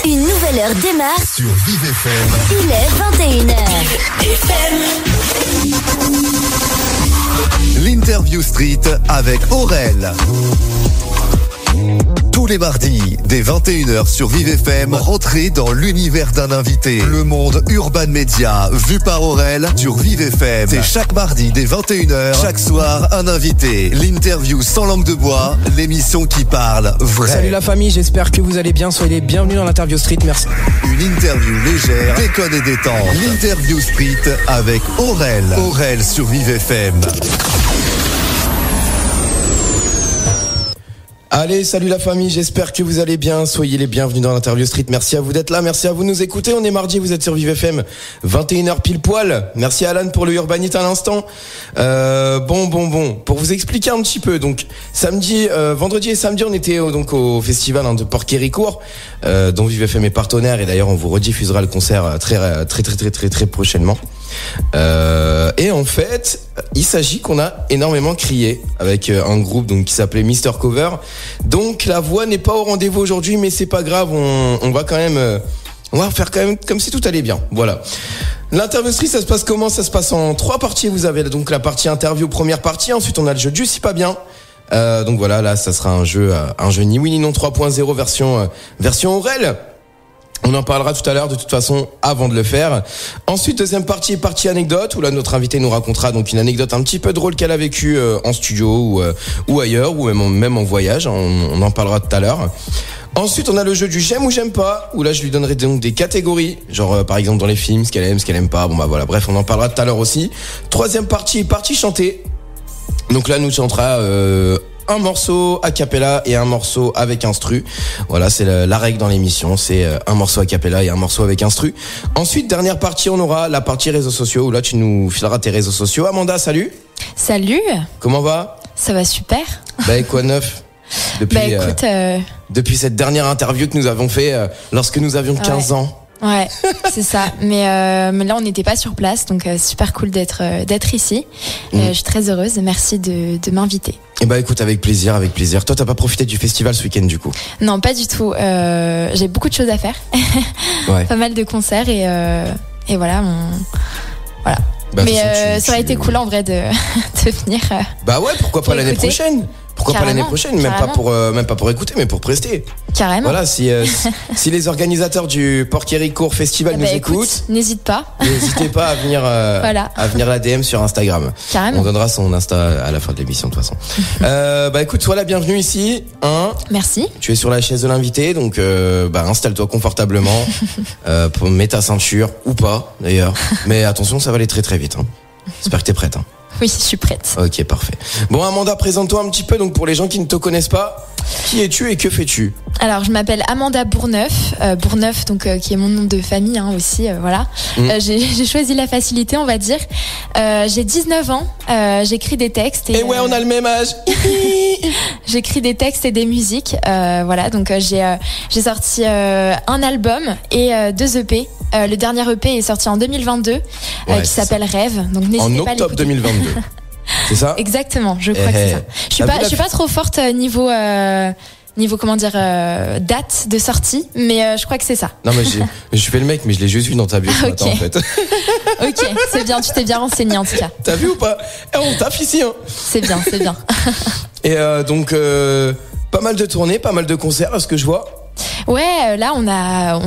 Une nouvelle heure démarre sur Vive FM. Il est 21h. L'interview street avec Aurel. Tous les mardis, dès 21h sur Vive FM, rentrez dans l'univers d'un invité. Le monde Urban Media, vu par Aurel sur Vive FM. C'est chaque mardi dès 21h, chaque soir, un invité. L'interview sans langue de bois, l'émission qui parle vrai. Salut la famille, j'espère que vous allez bien. Soyez les bienvenus dans l'interview street, merci. Une interview légère, déconne et détente. L'interview street avec Aurel. Aurel sur Vive FM. Allez, salut la famille, j'espère que vous allez bien. Soyez les bienvenus dans l'interview street. Merci à vous d'être là, merci à vous de nous écouter. On est mardi, vous êtes sur Vive FM, 21h pile poil. Merci à Alan pour le Urbanite à l'instant. Bon. Pour vous expliquer un petit peu, donc vendredi et samedi, on était donc au festival de Port-Quéricourt, dont Vive FM est partenaire. Et d'ailleurs, on vous rediffusera le concert très prochainement. Et en fait, il s'agit qu'on a énormément crié avec un groupe donc qui s'appelait Mister Cover. Donc la voix n'est pas au rendez-vous aujourd'hui, mais c'est pas grave, on va faire quand même comme si tout allait bien. Voilà. L'interview street, ça se passe comment? Ça se passe en 3 parties. Vous avez donc la partie interview, première partie. Ensuite, on a le jeu du si pas bien. Donc voilà, là, ça sera un jeu ni oui ni non 3.0 version Aurel. On en parlera tout à l'heure de toute façon avant de le faire. Ensuite, deuxième partie anecdote où là notre invité nous racontera donc une anecdote un petit peu drôle qu'elle a vécue en studio ou ailleurs ou même en voyage. On en parlera tout à l'heure. Ensuite, on a le jeu du j'aime ou j'aime pas où là je lui donnerai donc des catégories, genre par exemple dans les films ce qu'elle aime pas. Bon bah voilà, bref, on en parlera tout à l'heure aussi. Troisième partie chantée. Donc là nous chantera un morceau a cappella et un morceau avec instru. Voilà, c'est la règle dans l'émission, c'est un morceau a cappella et un morceau avec instru. Ensuite, dernière partie, on aura la partie réseaux sociaux où là tu nous fileras tes réseaux sociaux. Amanda, salut. Salut. Comment va? Ça va super. Quoi de neuf depuis cette dernière interview que nous avons fait lorsque nous avions 15 ans. Ouais, c'est ça. Mais là, on n'était pas sur place, donc super cool d'être ici. Je suis très heureuse. Merci de m'inviter. Et écoute, avec plaisir. Toi, t'as pas profité du festival ce week-end du coup? Non, pas du tout. J'ai beaucoup de choses à faire. Ouais. Pas mal de concerts et voilà. Voilà. Mais ça aurait été cool en vrai de venir. Ouais, pourquoi pas l'année prochaine? Pourquoi pas l'année prochaine? Même pas pour écouter, mais pour prester. Carrément. Voilà, si les organisateurs du Port-Quéricourt Festival nous écoutent, n'hésitez pas à venir à venir la DM sur Instagram. Carrément. On donnera son Insta à la fin de l'émission de toute façon. Écoute, sois la bienvenue ici. Merci. Tu es sur la chaise de l'invité, donc installe-toi confortablement. Mets ta ceinture ou pas d'ailleurs. Mais attention, ça va aller très très vite. J'espère que t'es prête. Oui, je suis prête. Ok, parfait. Bon, Amanda, présente-toi un petit peu, donc pour les gens qui ne te connaissent pas, qui es-tu et que fais-tu? Alors, je m'appelle Amanda Bourneuf, donc qui est mon nom de famille aussi, voilà. J'ai choisi la facilité, on va dire. J'ai 19 ans, j'écris des textes. Et ouais, on a le même âge. J'écris des textes et des musiques, voilà. Donc j'ai sorti un album et 2 EP. Le dernier EP est sorti en 2022, qui s'appelle Rêve. Donc n'hésitez pas à l'écouter. En octobre 2022. C'est ça? Exactement, je crois que c'est ça. Je suis pas trop forte niveau date de sortie, mais je crois que c'est ça. Non mais je fais le mec, mais je l'ai juste vu dans ta bio ce matin en fait. Ok, c'est bien, tu t'es bien renseigné en tout cas. T'as vu ou pas? On taffe ici C'est bien. Et donc pas mal de tournées, pas mal de concerts à ce que je vois. Ouais, là on a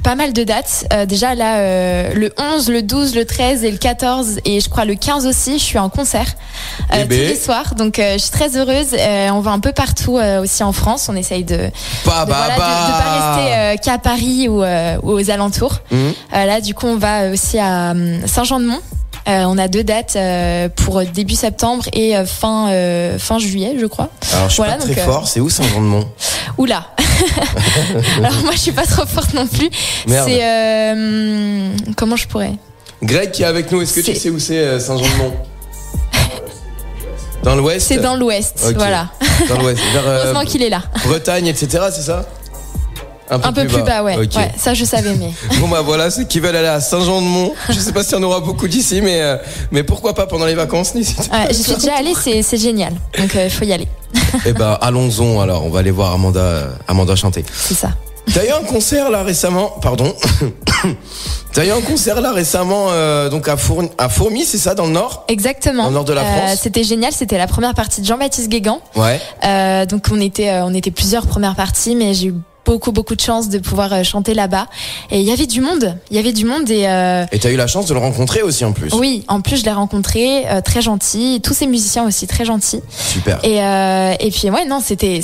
pas mal de dates. Déjà là le 11, le 12, le 13 et le 14 et je crois le 15 aussi, je suis en concert tous les soirs. Donc je suis très heureuse. On va un peu partout aussi en France. On essaye de pas rester qu'à Paris ou aux alentours. Là du coup on va aussi à Saint-Jean-de-Mont. On a 2 dates pour début septembre et fin juillet, je crois. Alors je suis pas très fort. C'est où Saint-Jean-de-Mont? Oula. Alors moi je suis pas trop forte non plus. Merde. C'est comment je pourrais? Greg qui est avec nous. Est-ce que tu sais où c'est Saint-Jean-de-Mont? Dans l'ouest. C'est dans l'ouest. Okay. Voilà. Dans l'ouest. Heureusement qu'il est là. Bretagne, etc. C'est ça? Un peu plus bas, ouais. Okay. Ouais, ça je savais, mais. Bon voilà, ceux qui veulent aller à Saint-Jean-de-Mont, je sais pas s'il y en aura beaucoup d'ici, mais pourquoi pas pendant les vacances, n'hésitez pas. J'y suis déjà allée, c'est génial, donc faut y aller. Allons-y alors, on va aller voir Amanda chanter. C'est ça. T'as eu un concert là récemment, pardon. T'as eu un concert là récemment, donc à Fourmies, c'est ça, dans le Nord? Exactement. Dans le Nord de la France. C'était génial, c'était la première partie de Jean-Baptiste Guégan. Ouais. Donc on était plusieurs premières parties, mais j'ai eu beaucoup de chance de pouvoir chanter là-bas. Et il y avait du monde. Et t'as eu la chance de le rencontrer aussi en plus. Oui, en plus je l'ai rencontré, très gentil. Tous ces musiciens aussi très gentils. Super. Et puis ouais, non, c'était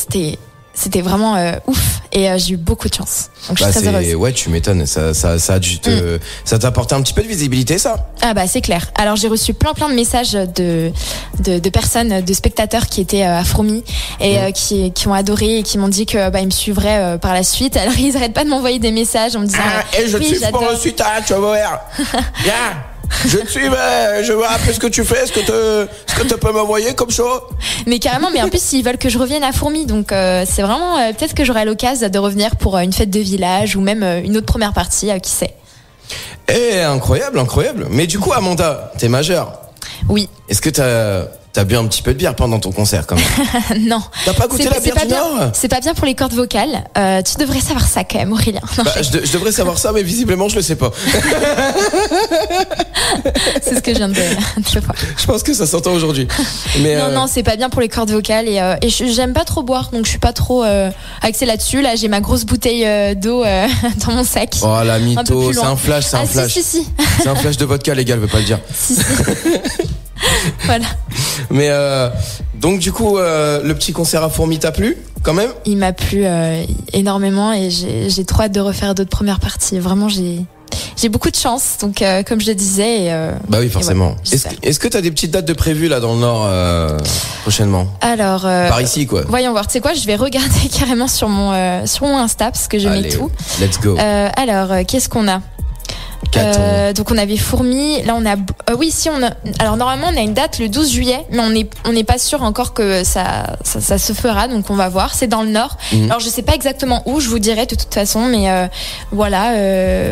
vraiment ouf et j'ai eu beaucoup de chance. Donc je suis très heureuse. Ouais, tu m'étonnes. Ça t'a apporté un petit peu de visibilité, ça? Ah bah c'est clair. Alors j'ai reçu plein de messages de personnes, de spectateurs qui étaient à Fourmies et qui ont adoré et qui m'ont dit que ils me suivraient par la suite. Alors ils arrêtent pas de m'envoyer des messages en me disant je te suis pour la suite, tu vas voir. Bien. Je te suis, je vois un peu ce que tu fais, ce que tu peux m'envoyer comme show. Mais carrément, mais en plus ils veulent que je revienne à Fourmies, donc c'est vraiment peut-être que j'aurai l'occasion de revenir pour une fête de village ou même une autre première partie, qui sait. Incroyable. Mais du coup, Amanda, t'es majeure. Oui. Est-ce que t'as bu un petit peu de bière pendant ton concert quand même? Non. T'as pas goûté la bière du Nord? C'est pas bien pour les cordes vocales. Tu devrais savoir ça quand même, Aurélien. Non, je devrais savoir ça, mais visiblement je le sais pas. C'est ce que je viens de voir. Je pense que ça s'entend aujourd'hui. Mais non, c'est pas bien pour les cordes vocales et j'aime pas trop boire, donc je suis pas trop axée là-dessus. Là, j'ai ma grosse bouteille d'eau dans mon sac. Oh la mytho, c'est un flash, c'est un flash. Si. C'est un flash de vodka, les gars, elle veut pas le dire. Si. Voilà. Mais donc du coup, le petit concert à Fourmies t'a plu quand même? Il m'a plu énormément et j'ai trop hâte de refaire d'autres premières parties. Vraiment, j'ai beaucoup de chance, donc comme je le disais. Bah oui, forcément. Ouais, est-ce que t'as des petites dates de prévues là dans le Nord prochainement? Alors, par ici quoi. Voyons voir. Tu sais quoi, je vais regarder carrément sur mon Insta parce que je mets tout. Let's go. Alors, qu'est-ce qu'on a? Donc on avait Fourmies, là on a alors normalement on a une date le 12 juillet, mais on n'est pas sûr encore que ça se fera, donc on va voir. C'est dans le Nord. Alors je sais pas exactement où, je vous dirai de toute façon, mais voilà,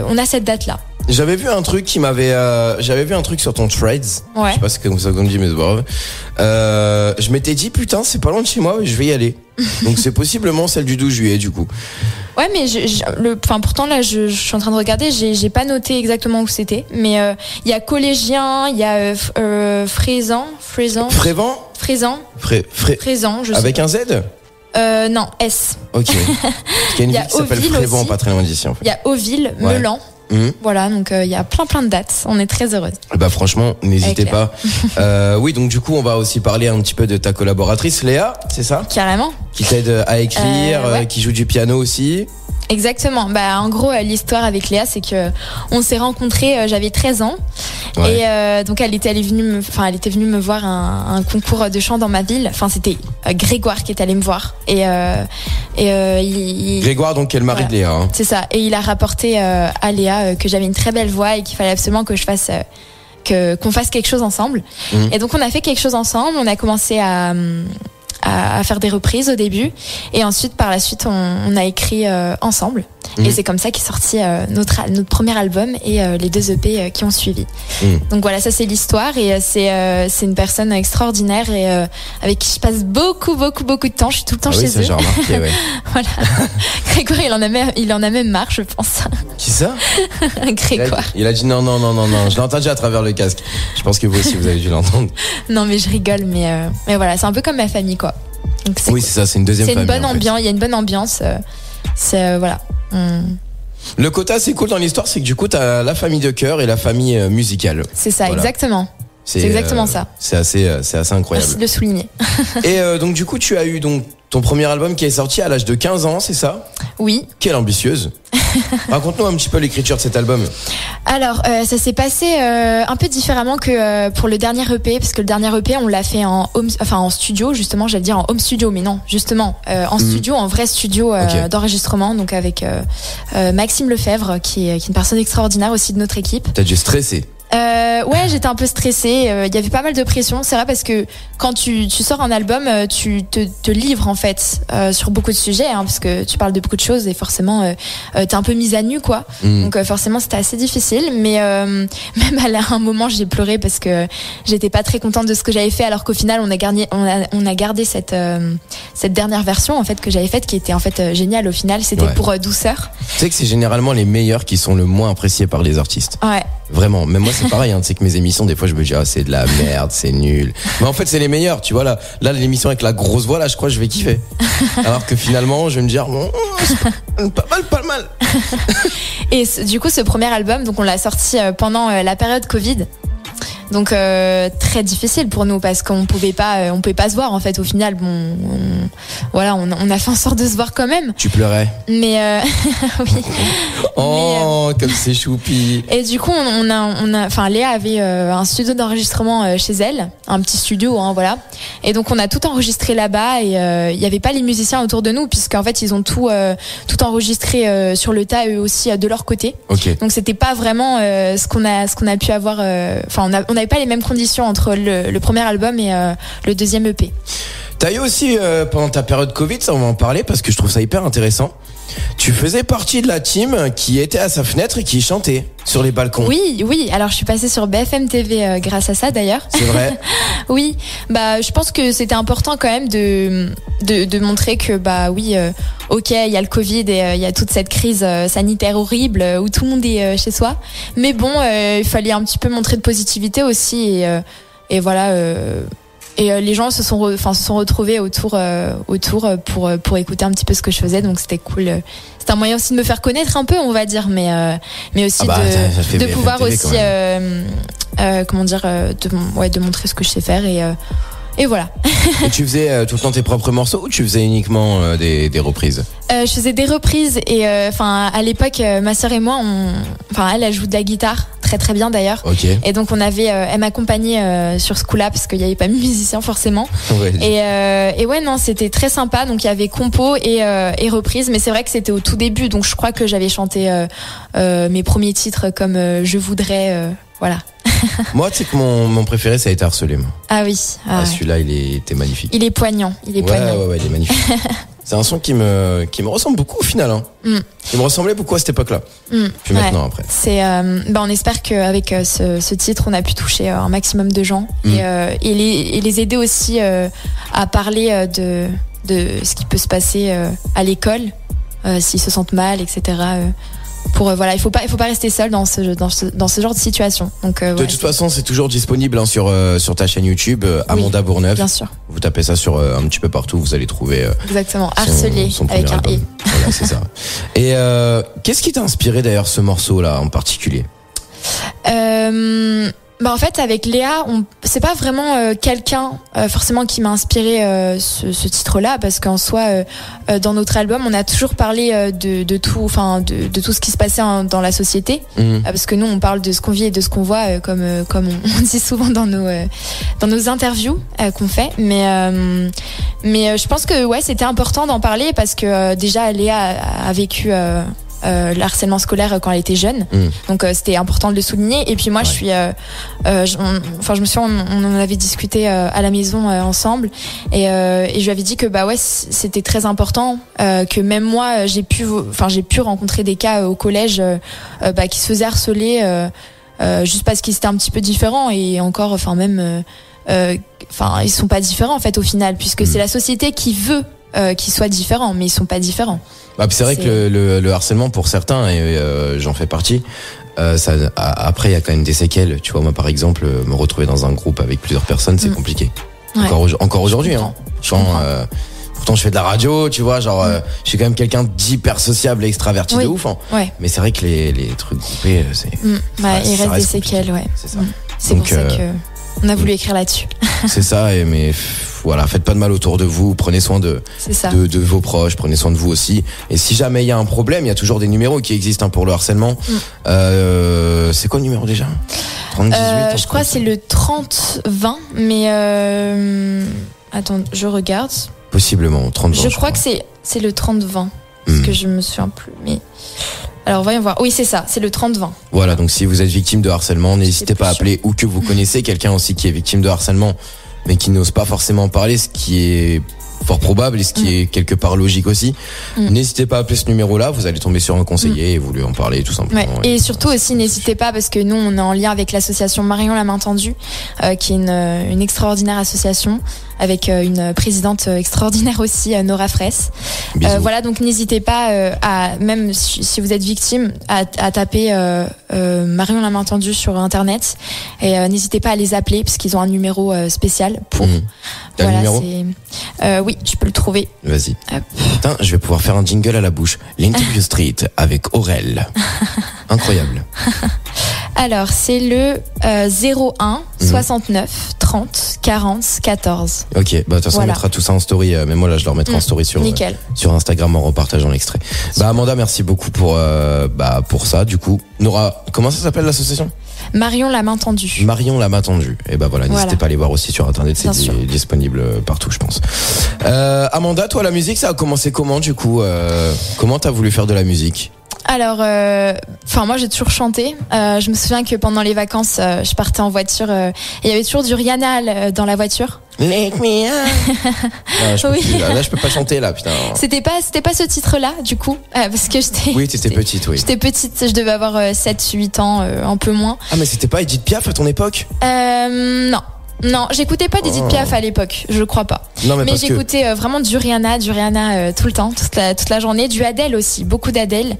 on a cette date là. J'avais vu un truc sur ton Threads. Ouais. Je sais pas si c'est comme ça qu'on dit, mais c'est pas grave. Je m'étais dit putain, c'est pas loin de chez moi, je vais y aller. Donc c'est possiblement celle du 12 juillet du coup. Ouais, mais pourtant là je suis en train de regarder, j'ai pas noté exactement où c'était, mais il y a Collégien, il y a Frézan, je sais. Avec un Z? Non, S. Ok. Parce qu'il y a une ville qui s'appelle Frévent, pas très loin d'ici en fait. Il y a Auville, ouais. Melan. Voilà, donc il y a plein de dates. On est très heureuses. Bah franchement, n'hésitez pas. Oui, donc du coup, on va aussi parler un petit peu de ta collaboratrice Léa, c'est ça? Carrément. Qui t'aide à écrire, ouais. Qui joue du piano aussi. Exactement. Bah en gros, l'histoire avec Léa, c'est que on s'est rencontrés, j'avais 13 ans. Ouais. Et donc elle était venue me voir un concours de chant dans ma ville. Enfin, c'était Grégoire qui est allé me voir. Grégoire, donc, qui est le mari de Léa. Hein. C'est ça. Et il a rapporté à Léa que j'avais une très belle voix et qu'il fallait absolument que je fasse qu'on fasse quelque chose ensemble. Et donc on a fait quelque chose ensemble. On a commencé à faire des reprises au début et ensuite par la suite on a écrit ensemble et c'est comme ça qu'est sorti notre premier album et les 2 EP qui ont suivi. Donc voilà, ça c'est l'histoire et c'est une personne extraordinaire et avec qui je passe beaucoup de temps. Je suis tout le temps chez eux. J'ai remarqué, ouais. Voilà. Grégoire il en a même marre, je pense. Qui ça? Grégoire. Il a dit non, je l'ai entendu à travers le casque. Je pense que vous aussi vous avez dû l'entendre. Non mais je rigole, mais voilà, c'est un peu comme ma famille quoi. Donc, oui, c'est ça, c'est une deuxième famille. C'est une bonne ambiance, il y a une bonne ambiance. C'est voilà. Le côté assez cool dans l'histoire, c'est que du coup, t'as la famille de cœur et la famille musicale. C'est ça, voilà. Exactement. C'est exactement ça. C'est assez incroyable. Merci de le souligner. Et donc du coup, tu as eu donc ton premier album qui est sorti à l'âge de 15 ans, c'est ça? Oui. Quelle ambitieuse. Raconte-nous un petit peu l'écriture de cet album. Alors, ça s'est passé un peu différemment que pour le dernier EP, parce que le dernier EP, on l'a fait en studio, justement, j'allais dire en home studio, mais non, justement, en studio, en vrai studio d'enregistrement, donc avec Maxime Lefebvre, qui est une personne extraordinaire aussi de notre équipe. T'as dû stresser. Ouais, j'étais un peu stressée. Il y avait pas mal de pression. C'est vrai parce que quand tu sors un album, tu te livres en fait sur beaucoup de sujets, hein, parce que tu parles de beaucoup de choses et forcément t'es un peu mise à nu, quoi. Donc forcément c'était assez difficile. Mais même à un moment j'ai pleuré parce que j'étais pas très contente de ce que j'avais fait, alors qu'au final on a gardé cette dernière version en fait que j'avais faite, qui était en fait géniale au final. C'était pour Douceur. Tu sais que c'est généralement les meilleurs qui sont le moins appréciés par les artistes. Ouais. Vraiment, même moi c'est pareil, hein, tu sais que mes émissions des fois je me dis c'est de la merde, c'est nul. Mais en fait c'est les meilleurs, tu vois là l'émission avec la grosse voix là, je crois que je vais kiffer. Alors que finalement je vais me dire pas mal. Et du coup ce premier album, donc on l'a sorti pendant la période Covid. Donc très difficile pour nous parce qu'on pouvait pas se voir en fait. Au final, bon, on a fait en sorte de se voir quand même. Tu pleurais. Mais oui. Oh, comme c'est choupi. Et du coup, Léa avait un studio d'enregistrement chez elle, un petit studio, hein, voilà. Et donc on a tout enregistré là-bas et il y avait pas les musiciens autour de nous puisqu'en fait ils ont tout enregistré sur le tas eux aussi de leur côté. Okay. Donc c'était pas vraiment ce qu'on a pu avoir. Enfin, on n'avait pas les mêmes conditions entre le premier album et le deuxième EP. T'as eu aussi pendant ta période Covid, ça on va en parler parce que je trouve ça hyper intéressant. Tu faisais partie de la team qui était à sa fenêtre et qui chantait sur les balcons. Oui. Alors je suis passée sur BFM TV grâce à ça d'ailleurs. C'est vrai. Oui. Bah je pense que c'était important quand même de montrer que ok, il y a le Covid et il y a toute cette crise sanitaire horrible où tout le monde est chez soi. Mais bon, il fallait un petit peu montrer de positivité aussi et voilà. Et les gens se sont retrouvés autour pour écouter un petit peu ce que je faisais, donc c'était cool. C'était un moyen aussi de me faire connaître un peu, on va dire, mais aussi de pouvoir aussi de montrer ce que je sais faire et voilà. Et tu faisais tout le temps tes propres morceaux ou tu faisais uniquement des reprises? Je faisais des reprises et à l'époque ma sœur et moi elle joue de la guitare très très bien d'ailleurs. Okay. Et donc elle m'accompagnait sur ce coup-là parce qu'il n'y avait pas de musicien forcément. Ouais. Et ouais, non, c'était très sympa. Donc il y avait compo et reprise, mais c'est vrai que c'était au tout début, donc je crois que j'avais chanté mes premiers titres comme Je voudrais, voilà. Moi, tu sais que mon préféré, ça a été Harcelé. Moi. Ah oui. Celui-là, il était magnifique. Il est poignant. Ouais, il est magnifique. C'est un son qui me ressemble beaucoup au final. Hein. Il me ressemblait beaucoup à cette époque-là. Puis maintenant, après. C'est, on espère qu'avec ce titre, on a pu toucher un maximum de gens et les aider aussi à parler de ce qui peut se passer à l'école, s'ils se sentent mal, etc. Il faut pas rester seul dans ce genre de situation. Donc de toute façon, c'est toujours disponible sur ta chaîne YouTube Amanda Bourneuf. Bien sûr. Vous tapez ça sur un petit peu partout, vous allez trouver exactement Harcelé avec un E. Voilà, c'est ça. Et qu'est-ce qui t'a inspiré d'ailleurs ce morceau là en particulier? En fait, avec Léa, c'est pas vraiment quelqu'un forcément qui m'a inspiré ce titre-là, parce qu'en soi, dans notre album, on a toujours parlé de tout, de tout ce qui se passait dans la société, parce que nous, on parle de ce qu'on vit et de ce qu'on voit, comme on dit souvent dans nos interviews qu'on fait. Mais je pense que c'était important d'en parler parce que déjà Léa a vécu le harcèlement scolaire quand elle était jeune, donc c'était important de le souligner. Et puis moi, on en avait discuté à la maison ensemble, et je lui avais dit que c'était très important, que même moi j'ai pu rencontrer des cas au collège qui se faisaient harceler juste parce qu'ils étaient un petit peu différents, et encore ils sont pas différents en fait au final, puisque c'est la société qui veut qu'ils soient différents, mais ils sont pas différents. C'est vrai que le harcèlement pour certains, et j'en fais partie, après il y a quand même des séquelles. Tu vois, moi par exemple, me retrouver dans un groupe avec plusieurs personnes, c'est compliqué. Encore aujourd'hui. Hein. Pourtant je fais de la radio, tu vois, je suis quand même quelqu'un d'hyper sociable et extraverti de ouf. Hein. Ouais. Mais c'est vrai que les trucs groupés, c'est... il reste des séquelles, ouais. C'est ça. C'est donc, pour ça qu'on a voulu écrire là-dessus. C'est ça, mais voilà, faites pas de mal autour de vous, prenez soin de vos proches, prenez soin de vous aussi. Et si jamais il y a un problème, il y a toujours des numéros qui existent pour le harcèlement. C'est quoi le numéro déjà? 30-18 je crois que c'est le 30-20, mais attends, je regarde. Possiblement, 30-20. Je crois que c'est le 30-20, parce que je me souviens plus. Mais Alors voyons voir. Oui, c'est ça, c'est le 30-20. Voilà, donc si vous êtes victime de harcèlement, n'hésitez pas à appeler, ou que vous connaissez quelqu'un aussi qui est victime de harcèlement, mais qui n'ose pas forcément en parler, ce qui est fort probable et ce qui est quelque part logique aussi. N'hésitez pas à appeler ce numéro-là, vous allez tomber sur un conseiller et vous lui en parler tout simplement. Ouais. Et surtout aussi, n'hésitez pas, parce que nous, on est en lien avec l'association Marion la main tendue, qui est une extraordinaire association, avec une présidente extraordinaire aussi, Nora Fraisse. Voilà, donc n'hésitez pas à, même si vous êtes victime, à taper Marion la main tendue sur Internet, et n'hésitez pas à les appeler, parce qu'ils ont un numéro spécial pour... T'as le numéro ? Oui, je peux le trouver. Vas-y. Putain, je vais pouvoir faire un jingle à la bouche. L'Interview Street avec Aurel. Incroyable. Alors, c'est le 01 69 30 40 14. Ok, bah de toute façon on mettra tout ça en story, mais moi là je le remettrai en story sur Instagram en repartageant l'extrait. Bah Amanda, merci beaucoup pour ça. Du coup, Nora, comment ça s'appelle l'association ? Marion la main tendue. Marion la main tendue. Et bah voilà, n'hésitez pas à aller voir aussi sur Internet, c'est disponible partout, je pense. Amanda, toi la musique, ça a commencé comment du coup comment t'as voulu faire de la musique ? Alors, moi j'ai toujours chanté. Je me souviens que pendant les vacances, je partais en voiture et il y avait toujours du Rihanna dans la voiture. Let me là, je peux pas chanter là, putain. C'était pas ce titre-là, du coup, parce que j'étais. Oui, t'étais petite, oui. J'étais petite, je devais avoir 7-8 ans, un peu moins. Ah, mais c'était pas Edith Piaf à ton époque ? Non. Non, j'écécoutais pas d'Edith Piaf à l'époque, je crois pas. Non, mais j'écoutais vraiment du Rihanna tout le temps, toute la journée, du Adele aussi, beaucoup d'Adele.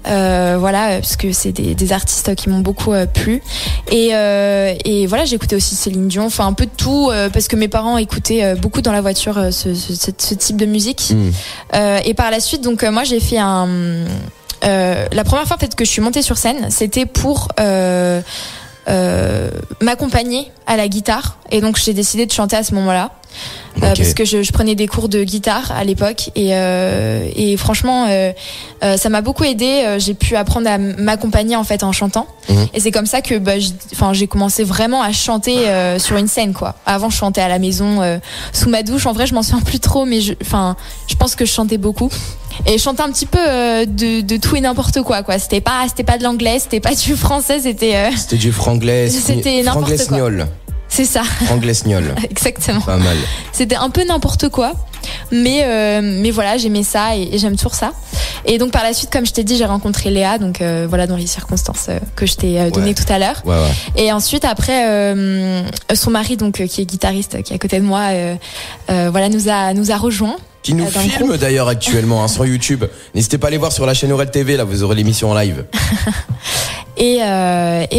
Voilà, parce que c'est des artistes qui m'ont beaucoup plu. Et voilà, j'écoutais aussi Céline Dion, enfin un peu de tout, parce que mes parents écoutaient beaucoup dans la voiture ce type de musique. Et par la suite, donc moi j'ai fait la première fois en fait que je suis montée sur scène, c'était pour m'accompagner à la guitare, et donc j'ai décidé de chanter à ce moment-là. Parce que je prenais des cours de guitare à l'époque, et franchement ça m'a beaucoup aidé. J'ai pu apprendre à m'accompagner en fait en chantant, et c'est comme ça que j'ai commencé vraiment à chanter sur une scène quoi. Avant je chantais à la maison sous ma douche, en vrai je m'en souviens plus trop, mais je pense que je chantais beaucoup. Et je chantais un petit peu de tout et n'importe quoi. C'était pas de l'anglais, c'était pas du français, c'était du franglais. C'était n'importe quoi. C'est ça. Franglais-sniol. Exactement. Pas mal. C'était un peu n'importe quoi, mais voilà, j'aimais ça et j'aime toujours ça. Et donc par la suite, comme je t'ai dit, j'ai rencontré Léa, donc voilà, dans les circonstances que je t'ai données tout à l'heure. Ouais. Et ensuite après, son mari, donc qui est guitariste, qui est à côté de moi, voilà, nous a rejoints. Qui nous filme d'ailleurs actuellement sur YouTube. N'hésitez pas à aller voir sur la chaîne Aurel TV, là vous aurez l'émission en live. Et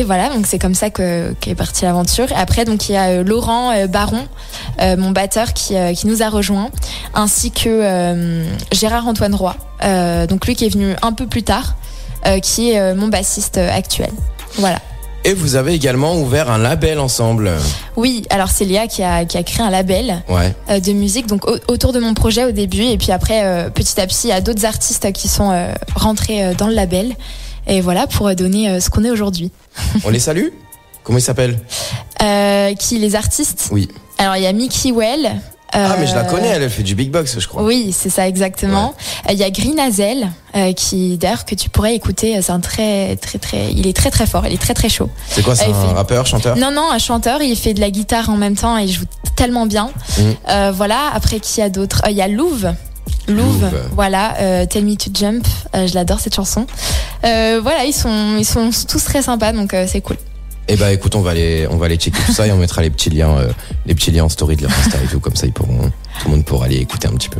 voilà, donc c'est comme ça qu'est partie l'aventure. Et après, donc il y a Laurent Baron, mon batteur, qui nous a rejoints, ainsi que Gérard Antoine Roy, donc lui qui est venu un peu plus tard, qui est mon bassiste actuel. Voilà. Et vous avez également ouvert un label ensemble. Oui, alors c'est Léa qui a créé un label de musique, donc autour de mon projet au début, et puis après petit à petit il y a d'autres artistes qui sont rentrés dans le label, et voilà, pour donner ce qu'on est aujourd'hui. On les salue ? Comment ils s'appellent ? Les artistes ? Oui. Alors il y a Mickey Well. Mais je la connais, elle fait du big box, je crois. Oui, c'est ça, exactement. Il y a Green Hazel, qui d'ailleurs que tu pourrais écouter. C'est un il est très très fort, il est très très chaud. C'est quoi, c'est un rappeur, chanteur ? Non, un chanteur. Il fait de la guitare en même temps et il joue tellement bien. Voilà. Après, qui y a d'autres ? Il y a Louve, voilà. Tell Me to Jump. Je l'adore cette chanson. Voilà, ils sont tous très sympas, donc c'est cool. Eh ben écoute, on va aller checker tout ça et on mettra les petits liens en story de leur Insta et tout, comme ça tout le monde pourra aller écouter un petit peu.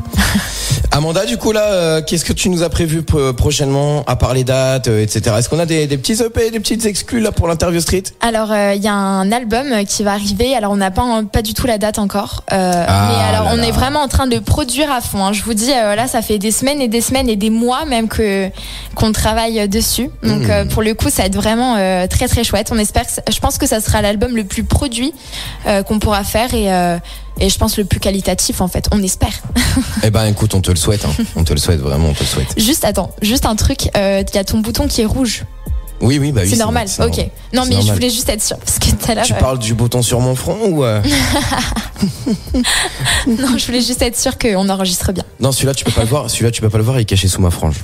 Amanda, du coup là, qu'est-ce que tu nous as prévu prochainement, à part les dates, etc. Est-ce qu'on a des petits EP, des petites exclus là pour l'Interview Street ? Alors il y a un album qui va arriver. Alors on n'a pas du tout la date encore, mais alors on est vraiment en train de produire à fond. Je vous dis, là ça fait des semaines et des semaines et des mois même qu'on travaille dessus. Donc pour le coup, ça va être vraiment très très chouette. On espère. Je pense que ça sera l'album le plus produit qu'on pourra faire, et je pense le plus qualitatif en fait, on espère. Eh ben écoute, on te le souhaite, on te le souhaite vraiment, on te le souhaite. Juste un truc, il y a ton bouton qui est rouge. Oui, bah oui. C'est normal, ok. Normal. Non, C'est mais normal. je voulais juste être sûre, parce que tout à l'heure... Tu parles du bouton sur mon front ou Non, je voulais juste être sûre qu'on enregistre bien. Non, celui-là tu peux pas le voir. Celui-là tu peux pas le voir, il est caché sous ma frange.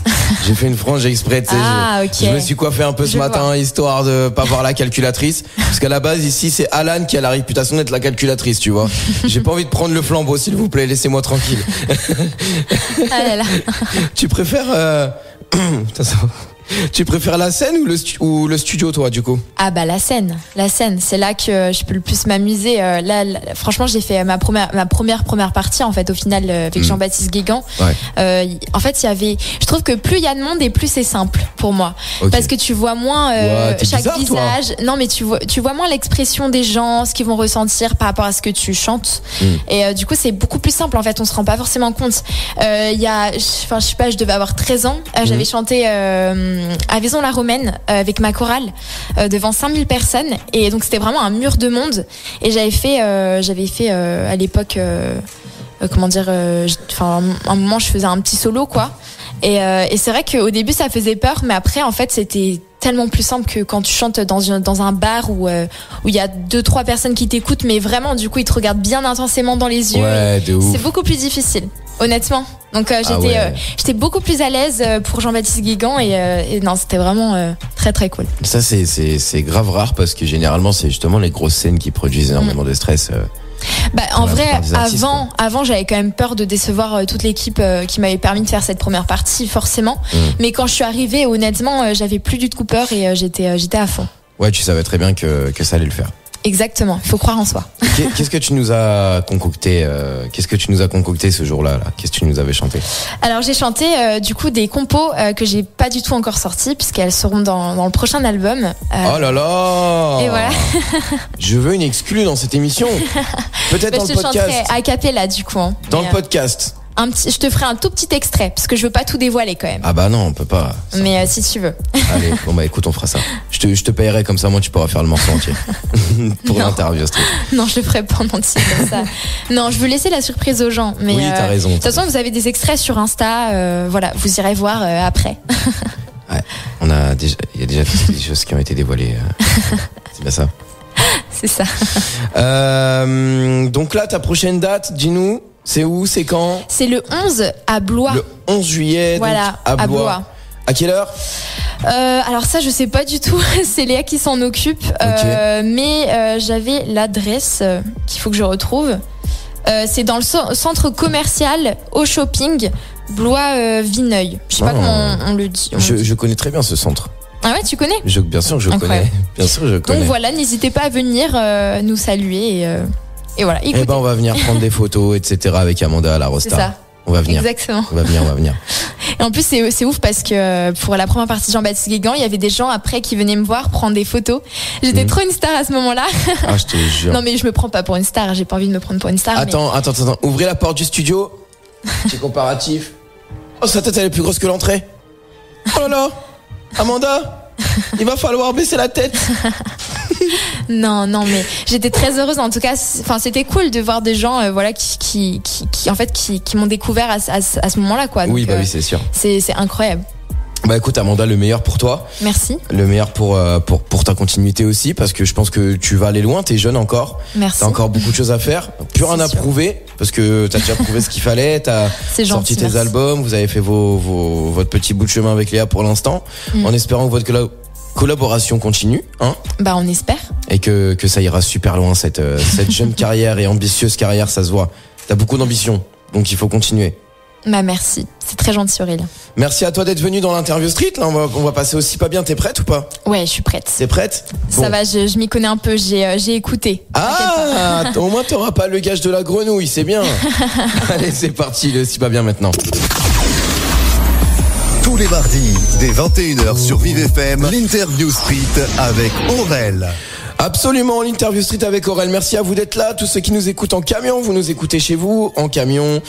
J'ai fait une frange exprès, tu sais. Ah, ok. Je me suis coiffé un peu ce matin, histoire de pas voir la calculatrice. Parce qu'à la base, ici, c'est Alan qui a la réputation d'être la calculatrice, tu vois. J'ai pas envie de prendre le flambeau, s'il vous plaît, laissez-moi tranquille. Ah là là. Tu préfères... Putain, ça va. Tu préfères la scène ou le studio, toi, du coup? Ah bah la scène, c'est là que je peux le plus m'amuser. Là, franchement, j'ai fait ma première partie en fait au final avec Jean-Baptiste Guégan. Ouais. En fait, je trouve que plus il y a de monde et plus c'est simple pour moi, Okay. parce que tu vois moins chaque bizarre, visage. Toi. Non, mais tu vois moins l'expression des gens, ce qu'ils vont ressentir par rapport à ce que tu chantes. Et du coup, c'est beaucoup plus simple. En fait, on se rend pas forcément compte. Je sais pas, je devais avoir 13 ans. J'avais chanté à Vaison-la-Romaine avec ma chorale devant 5000 personnes, et donc c'était vraiment un mur de monde, et j'avais fait à l'époque un moment je faisais un petit solo quoi, et c'est vrai qu'au début ça faisait peur, mais après en fait c'était tellement plus simple que quand tu chantes dans un bar où il y a 2-3 personnes qui t'écoutent, mais vraiment du coup ils te regardent bien intensément dans les yeux. Ouais, de ouf. C'est beaucoup plus difficile, honnêtement. Donc j'étais beaucoup plus à l'aise pour Jean-Baptiste Guégan, et non, c'était vraiment très très cool. Ça c'est grave rare, parce que généralement c'est justement les grosses scènes qui produisent énormément de stress. En vrai, artistes, avant j'avais quand même peur de décevoir toute l'équipe qui m'avait permis de faire cette première partie, forcément. Mais quand je suis arrivée, honnêtement, j'avais plus du tout peur, et j'étais à fond. Ouais, tu savais très bien que ça allait le faire. Exactement, il faut croire en soi. Qu'est-ce que tu nous as concocté ce jour-là là? Qu'est-ce que tu nous avais chanté? Alors j'ai chanté du coup des compos que j'ai pas du tout encore sorties, puisqu'elles seront dans le prochain album. Oh là là! Et voilà. Je veux une exclue dans cette émission. Peut-être dans le podcast. Je te chanterai a cappella du coup. Dans le podcast. Je te ferai un tout petit extrait, parce que je veux pas tout dévoiler quand même. Ah bah non, on peut pas. Mais si tu veux. Allez, bon bah écoute, on fera ça. Je te payerai, comme ça, moi tu pourras faire le morceau entier. Pour l'interview street. Non, je le ferai pas en entier comme ça. Non, je veux laisser la surprise aux gens. Mais oui, t'as raison. De toute façon, vous avez des extraits sur Insta, voilà, vous irez voir après. Ouais, il y a déjà des choses qui ont été dévoilées. C'est bien ça. C'est ça. Donc là, ta prochaine date, dis-nous. C'est où? C'est quand? C'est le 11 à Blois. Le 11 juillet. Voilà, donc, à Blois. À quelle heure? Alors ça, je sais pas du tout. C'est Léa qui s'en occupe. Okay. Mais j'avais l'adresse qu'il faut que je retrouve. C'est dans le centre commercial au shopping Blois-Vineuil. Je sais pas comment on le dit. Je connais très bien ce centre. Ah ouais, tu connais? Bien sûr que je connais. Bien sûr que je connais. Donc voilà, n'hésitez pas à venir nous saluer et voilà. Écoutez. Eh ben on va venir prendre des photos, etc. avec Amanda à la Rosta. C'est ça. On va venir. Exactement. On va venir. Et en plus, c'est ouf parce que pour la première partie de Jean-Baptiste Guégan, il y avait des gens après qui venaient me voir prendre des photos. J'étais trop une star à ce moment-là. Ah, je te jure. Non, mais je me prends pas pour une star. J'ai pas envie de me prendre pour une star. Attends. Ouvrez la porte du studio. Petit comparatif. Oh, sa tête, elle est plus grosse que l'entrée. Oh là là. Amanda, il va falloir baisser la tête. Non, mais j'étais très heureuse. En tout cas, c'était cool de voir des gens, voilà, qui m'ont découvert à ce moment-là, quoi. Donc, oui, bah oui, c'est sûr. C'est incroyable. Bah écoute Amanda, le meilleur pour toi. Merci. Le meilleur pour ta continuité aussi, parce que je pense que tu vas aller loin, t'es jeune encore. Merci. T'as encore beaucoup de choses à faire. Plus rien à prouver, parce que t'as déjà prouvé ce qu'il fallait, t'as sorti tes albums, vous avez fait votre petit bout de chemin avec Léa pour l'instant, en espérant que votre collaboration continue, hein. Bah on espère. Et que ça ira super loin, cette jeune carrière et ambitieuse carrière, ça se voit. T'as beaucoup d'ambition, donc il faut continuer. Bah merci, c'est très gentil Aurélie. Merci à toi d'être venu dans l'interview street. Là, on va passer aussi pas bien. T'es prête ou pas? Ouais, je suis prête. T'es prête? Bon. Ça va, je m'y connais un peu. J'ai écouté. Ah, au moins t'auras pas le gage de la grenouille, c'est bien. Allez, c'est parti. Le Si Pas Bien maintenant. Tous les mardis, dès 21h sur Vive FM, l'interview street avec Aurel. Absolument, l'interview street avec Aurel. Merci à vous d'être là. Tous ceux qui nous écoutent en camion, vous nous écoutez chez vous, en camion,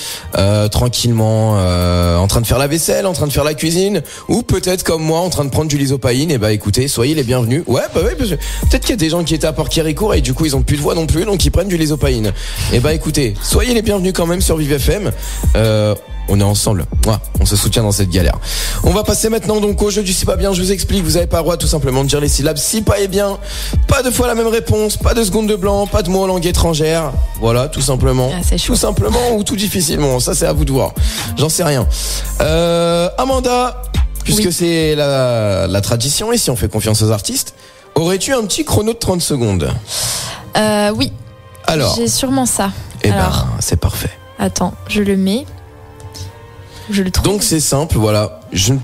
tranquillement, en train de faire la vaisselle, en train de faire la cuisine, ou peut-être comme moi, en train de prendre du lysopaïne. Et bah écoutez, soyez les bienvenus. Ouais, bah oui, peut-être qu'il y a des gens qui étaient à Port-Quéricourt et du coup ils ont plus de voix non plus, donc ils prennent du lysopaïne. Et bah écoutez, soyez les bienvenus quand même sur Vive FM. on est ensemble. Mouah, on se soutient dans cette galère. On va passer maintenant donc au jeu du si pas bien. Je vous explique, vous avez pas le droit tout simplement de dire les syllabes si pas et bien. Pas deux fois la même réponse, pas de seconde de blanc, pas de mots en langue étrangère. Voilà, tout simplement. Ah, c'est chaud. Tout simplement ou tout difficilement, ça c'est à vous de voir. J'en sais rien. Amanda, puisque Oui. c'est la tradition et si on fait confiance aux artistes, aurais-tu un petit chrono de 30 secondes? Oui. Alors, J'ai sûrement ça. eh Alors, ben, c'est parfait. attends, je le mets. Je le trouve. Donc c'est simple, voilà. Tu ne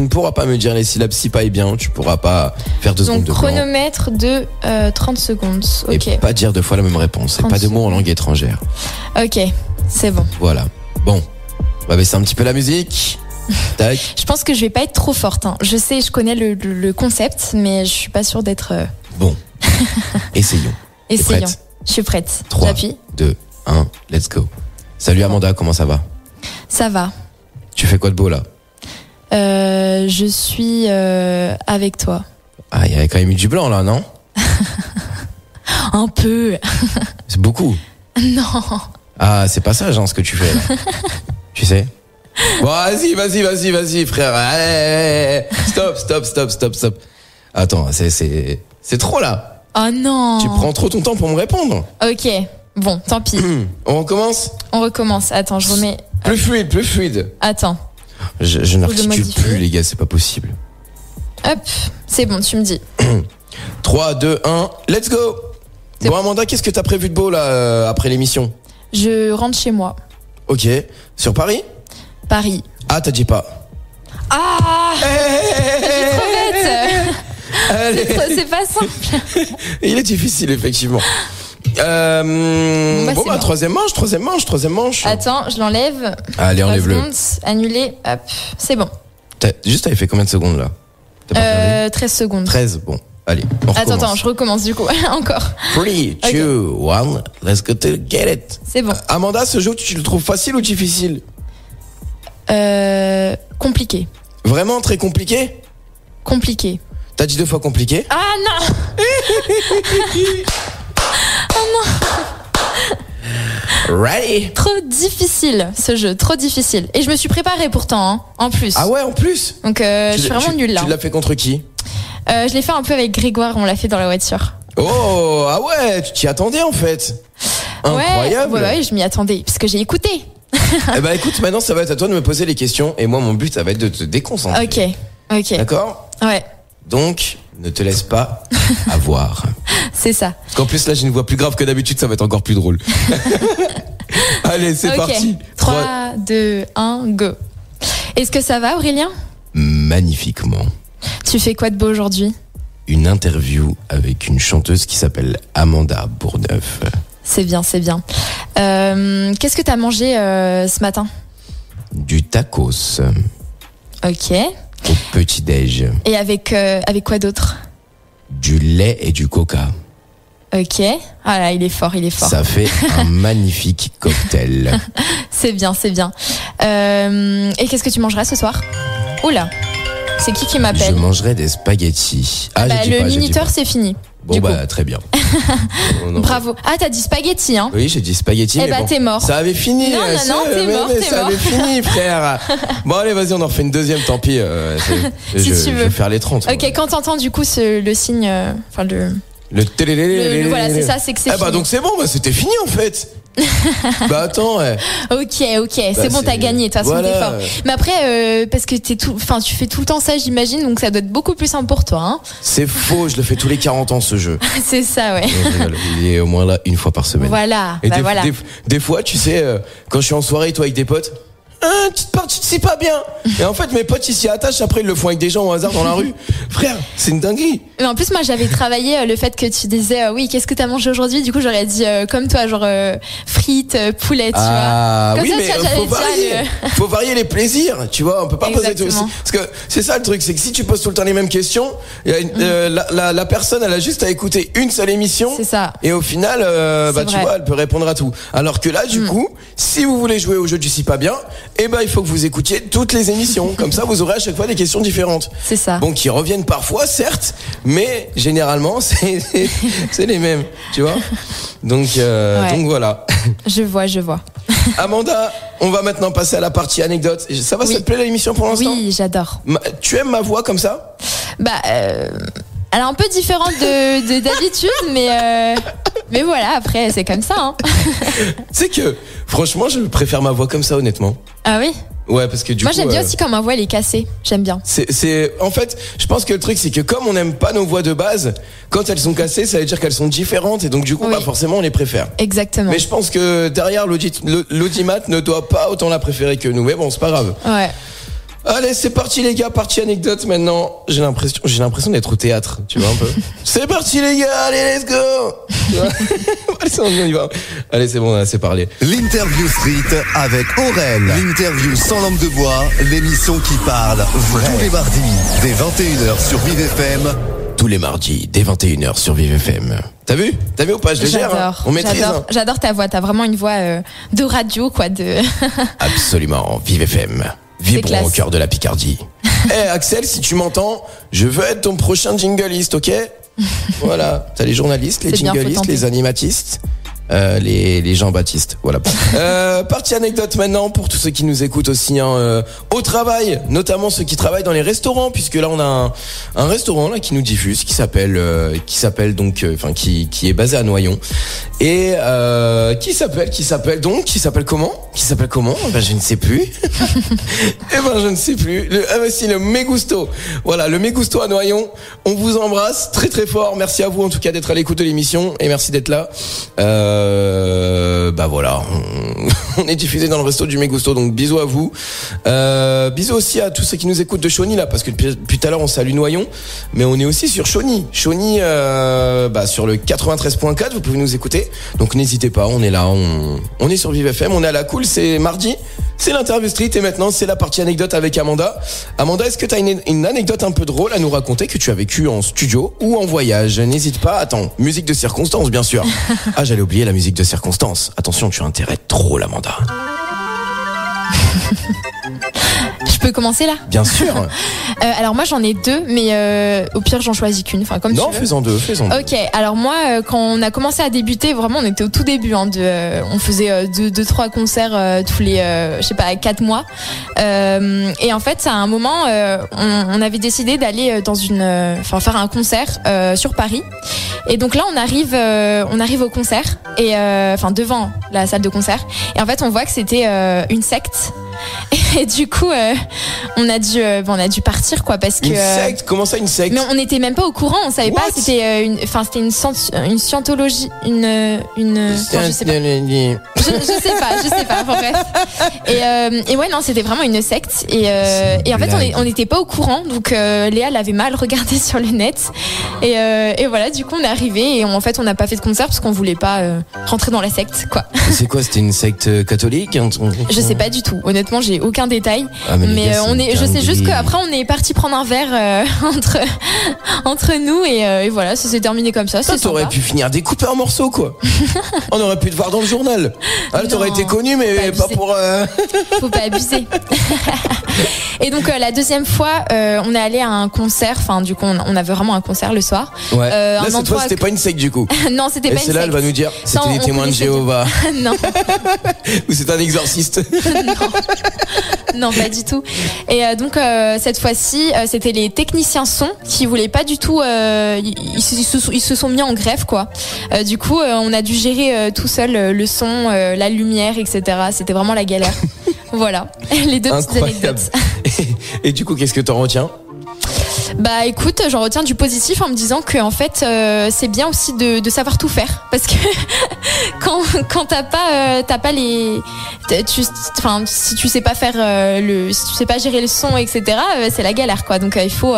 pourras pas me dire les syllabes si pas et bien. Tu pourras pas faire deux secondes Donc de blanc. chronomètre de 30 secondes. Ok. Et pas dire deux fois la même réponse. Et 30 pas de mots en langue étrangère. Ok, c'est bon. Voilà. Bon, on va baisser un petit peu la musique. Tac. Je pense que je vais pas être trop forte. Hein. Je sais, je connais le concept, mais je suis pas sûre d'être. Bon, essayons. Essayons. prête? Je suis prête. 3, J'appuie. 2, 1, let's go. Salut Amanda, comment ça va? Ça va. Tu fais quoi de beau là? Je suis avec toi. Ah, il y avait quand même eu du blanc là, non? Un peu. C'est beaucoup. Non. Ah, c'est pas ça, genre, ce que tu fais là. Tu sais? Bon, vas-y, frère. Hey. Stop. Attends, c'est trop là. Oh non. Tu prends trop ton temps pour me répondre. Ok. Bon, tant pis. On recommence? On recommence. Attends, je remets. Plus fluide. Attends. Je Faut que je n'articule modifie. plus, les gars, c'est pas possible. Hop. C'est bon, tu me dis. 3, 2, 1, let's go. C'est Bon, Amanda, qu'est-ce que t'as prévu de beau là après l'émission? Je rentre chez moi. Ok. Sur Paris? Paris. Ah, t'as dit pas. Ah. Trop bête. Allez. C'est pas simple. Il est difficile, effectivement. c'est bon. Troisième manche. Attends, je l'enlève. Allez, 3 enlève-le. secondes, Annuler. Hop. C'est bon. T'avais fait combien de secondes là? T'as pas perdu 13 secondes. 13, bon. Allez, on recommence. Attends, je recommence du coup. Encore. 3, 2, 1, let's go to get it. C'est bon. Amanda, ce jeu, tu le trouves facile ou difficile? Compliqué. Vraiment très compliqué? Compliqué. T'as dit 2 fois compliqué? Ah non. Ready? Trop difficile ce jeu, trop difficile. Et je me suis préparée pourtant, hein, en plus. Ah ouais, en plus? Donc je suis vraiment nulle là. Tu l'as fait contre qui? Je l'ai fait un peu avec Grégoire, on l'a fait dans la voiture. Oh, ah ouais, tu t'y attendais en fait. Incroyable. Ouais, je m'y attendais, parce que j'ai écouté. Eh ben écoute, maintenant ça va être à toi de me poser les questions et moi mon but ça va être de te déconcentrer. Ok. D'accord? Ouais, Donc, ne te laisse pas avoir. c'est ça. Parce qu'en plus là j'ai une voix plus grave que d'habitude, ça va être encore plus drôle. Allez, c'est Ok. parti. 3, 2, 1, go. Est-ce que ça va Aurélien? Magnifiquement. Tu fais quoi de beau aujourd'hui? Une interview avec une chanteuse qui s'appelle Amanda Bourneuf. C'est bien, c'est bien. Qu'est-ce que t'as mangé ce matin? Du tacos Ok. au petit-déj. Et avec quoi d'autre? Du lait et du coca. Ok. Ah là, il est fort. Ça fait un magnifique cocktail. C'est bien, c'est bien. Et qu'est-ce que tu mangeras ce soir? Oula, c'est qui Je m'appelle? mangerai des spaghettis. Ah, Bah, j'ai dit le pas, j'ai dit minuteur, pas. c'est fini. Bon du coup. bah très bien. Non. Bravo. Ah, t'as dit spaghetti, hein? Oui, j'ai dit spaghetti. Eh mais bah, bon, t'es mort. Ça avait fini. Non, t'es mort, t'es ça mort. avait fini, frère. Bon allez, vas-y, on en refait une deuxième. Tant pis. Si je tu veux. vais faire les 30. Ok, quand t'entends du coup le signe, enfin Le télé. voilà, c'est ça, c'est que c'est Eh bah fini. donc c'est bon, bah c'était fini en fait. Bah attends, ouais. Ok, c'est bon, c'est- t'as gagné, de toute façon, voilà. t'es fort. Mais après, parce que tu fais tout le temps ça, j'imagine, donc ça doit être beaucoup plus simple pour toi, hein. C'est faux, je le fais tous les 40 ans ce jeu. C'est ça, ouais. Je rigole, il est au moins là une fois par semaine. Voilà, Et bah des, voilà. des fois, tu sais, quand je suis en soirée, toi avec des potes, tu te sais pas bien. Et en fait, mes potes, ils s'y attachent, après ils le font avec des gens au hasard dans la rue. Frère, c'est une dinguerie. Mais en plus, moi, j'avais travaillé le fait que tu disais, oui, qu'est-ce que t'as mangé aujourd'hui? Du coup, j'aurais dit comme toi, genre frites, poulet, tu Ah vois. oui, Comme mais ça, tu vois, faut j'allais dire, varier. Faut varier les plaisirs, tu vois. On peut pas poser tout. Exactement. Parce que c'est ça le truc, c'est que si tu poses tout le temps les mêmes questions, il y a la personne, elle a juste à écouter une seule émission. C'est ça. Et au final, bah tu vrai. vois, elle peut répondre à tout. Alors que là, du coup, si vous voulez jouer au jeu du si pas bien, eh ben il faut que vous écoutiez toutes les émissions. Comme ça, vous aurez à chaque fois des questions différentes. C'est ça. Bon, qui reviennent parfois, certes, mais généralement, c'est les mêmes, tu vois. Donc voilà. Je vois. Amanda, on va maintenant passer à la partie anecdote. Ça va, ça te plaît l'émission pour l'instant? Oui, j'adore. Tu aimes ma voix comme ça? Elle est un peu différente de d'habitude, mais voilà, après, c'est comme ça. Hein. C'est que, franchement, je préfère ma voix comme ça, honnêtement. Ah oui? Ouais, parce que Moi, j'aime bien aussi quand ma voix elle est cassée. J'aime bien. En fait, je pense que le truc, c'est que comme on n'aime pas nos voix de base, quand elles sont cassées, ça veut dire qu'elles sont différentes et donc du coup, forcément, on les préfère. Exactement. Mais je pense que derrière, l'audimat ne doit pas autant la préférer que nous. Mais bon, c'est pas grave. Ouais. Allez, c'est parti les gars, partie anecdote maintenant. J'ai l'impression d'être au théâtre, tu vois un peu. C'est parti les gars, allez, let's go. Allez, on y va. Allez, c'est bon, c'est parlé. L'interview street avec Aurel. L'interview sans langue de bois, l'émission qui parle vrai. Tous les mardis, dès 21h sur Vive FM. Tous les mardis, dès 21h sur Vive FM. T'as vu ou pas? Je le gère. Hein. On maîtrise. J'adore ta voix. T'as vraiment une voix de radio, quoi. Absolument, Vive FM. Vibrons au cœur de la Picardie. Axel, si tu m'entends, je veux être ton prochain jingleiste, ok? Voilà, t'as les journalistes, les jingleistes, les animatistes, les Jean-Baptiste, voilà. Partie anecdote maintenant pour tous ceux qui nous écoutent aussi au travail, notamment ceux qui travaillent dans les restaurants, puisque là on a un restaurant là qui nous diffuse, qui s'appelle qui est basé à Noyon et qui s'appelle comment? Je ne sais plus. Je ne sais plus. C'est le Megusto. Voilà, le Megusto à Noyon. On vous embrasse très très fort. Merci à vous en tout cas d'être à l'écoute de l'émission et merci d'être là. Voilà, on est diffusé dans le resto du Megusto, donc bisous à vous. Bisous aussi à tous ceux qui nous écoutent de Chauny là, parce que depuis tout à l'heure on salue Noyon, mais on est aussi sur Chauny. Chauny, sur le 93.4, vous pouvez nous écouter. Donc n'hésitez pas, on est là, on est sur Vive FM, on est à la cool, c'est mardi, c'est l'interview street et maintenant c'est la partie anecdote avec Amanda. Amanda, est-ce que tu as une anecdote un peu drôle à nous raconter que tu as vécue en studio ou en voyage? N'hésite pas, attends, musique de circonstance bien sûr. Ah, j'allais oublier la musique de circonstance. Attention, tu as intérêt trop l'Amanda. Je peux commencer là? Bien sûr. Alors moi j'en ai deux, mais au pire j'en choisis qu'une. Enfin comme tu veux. Non, faisons deux. Ok. Alors moi quand on a commencé à débuter, vraiment on était au tout début. On faisait 2-3 concerts tous les 4 mois. Et en fait à un moment on avait décidé d'aller faire un concert sur Paris. Et donc là on arrive au concert et devant la salle de concert. Et en fait on voit que c'était une secte. Et du coup, on a dû partir quoi parce que. Une secte? Comment ça une secte? Mais on n'était même pas au courant, on savait pas. C'était une scientologie, je sais pas. Je sais pas. Enfin, bref. Et ouais non, c'était vraiment une secte. Et en fait, on n'était pas au courant. Donc Léa l'avait mal regardé sur le net. Et voilà, du coup, on est arrivé et en fait, on n'a pas fait de concert parce qu'on voulait pas rentrer dans la secte quoi. C'est quoi? C'était une secte catholique? Je sais pas du tout. Honnêtement, j'ai aucun détail. Mais je sais juste qu'après on est parti prendre un verre entre nous et voilà, ça s'est terminé comme ça. T'aurais pu finir découpé en morceaux quoi. On aurait pu te voir dans le journal. T'aurais été connu mais pas pour. Faut pas abuser. Et donc la deuxième fois, on est allé à un concert. Enfin du coup, on avait vraiment un concert le soir. Ouais. Là cette fois c'était pas une secte du coup. Non, c'était pas une secte. Et c'est là elle va nous dire c'était des témoins de Jéhovah. Non. Ou c'est un exorciste. Non, pas du tout. Et donc cette fois-ci, c'était les techniciens son qui voulaient pas du tout. Ils se sont mis en grève quoi. Du coup, on a dû gérer tout seul le son, la lumière, etc. C'était vraiment la galère. Voilà, les deux petites anecdotes. Et du coup, qu'est-ce que t'en retiens? Bah écoute, j'en retiens du positif en me disant que en fait c'est bien aussi de savoir tout faire parce que quand t'as pas les si tu sais pas faire si tu sais pas gérer le son etc c'est la galère quoi. Donc il faut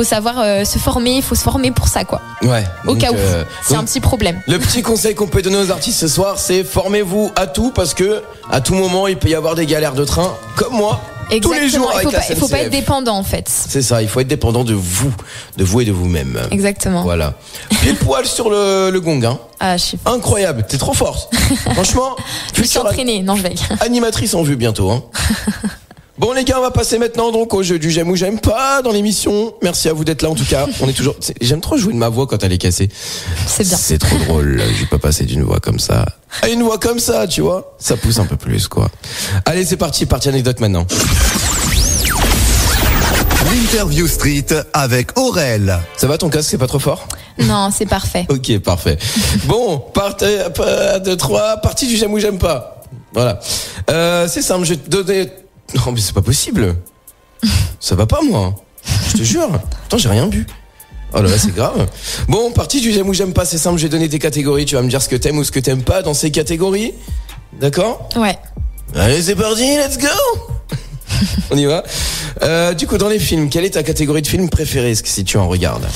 savoir se former, il faut se former pour ça quoi. Ouais. Au cas où c'est un petit problème. Le petit conseil qu'on peut donner aux artistes ce soir, c'est formez-vous à tout parce que à tout moment il peut y avoir des galères de train comme moi. Exactement. Tous les jours avec la SNCF. Il faut pas être dépendant en fait. C'est ça, il faut être dépendant de vous et de vous-même. Exactement. Voilà. Pile poil sur le gong, hein. Ah, je suis incroyable, t'es trop forte. Franchement, je me suis entraînée, non je vais. Animatrice en vue bientôt, hein. Bon les gars, on va passer maintenant donc au jeu du j'aime ou j'aime pas dans l'émission. Merci à vous d'être là en tout cas. On est toujours. J'aime trop jouer de ma voix quand elle est cassée. C'est bien. C'est trop drôle. Je vais pas passer d'une voix comme ça à une voix comme ça, tu vois. Ça pousse un peu plus quoi. Allez, c'est parti. Partie anecdote maintenant. L'interview street avec Aurel. Ça va ton casque, c'est pas trop fort? Non, c'est parfait. Ok, parfait. Bon, pas de 3, partie du j'aime ou j'aime pas. Voilà. C'est simple, je vais te donner. Non mais c'est pas possible. Ça va pas moi. Je te jure. Attends, j'ai rien bu. Oh là là, c'est grave. Bon, partie du j'aime ou j'aime pas, c'est simple, je vais donner des catégories, tu vas me dire ce que t'aimes ou ce que t'aimes pas dans ces catégories. D'accord? Ouais. Allez, c'est parti, let's go. On y va. Du coup, dans les films, quelle est ta catégorie de film préférée, si tu en regardes?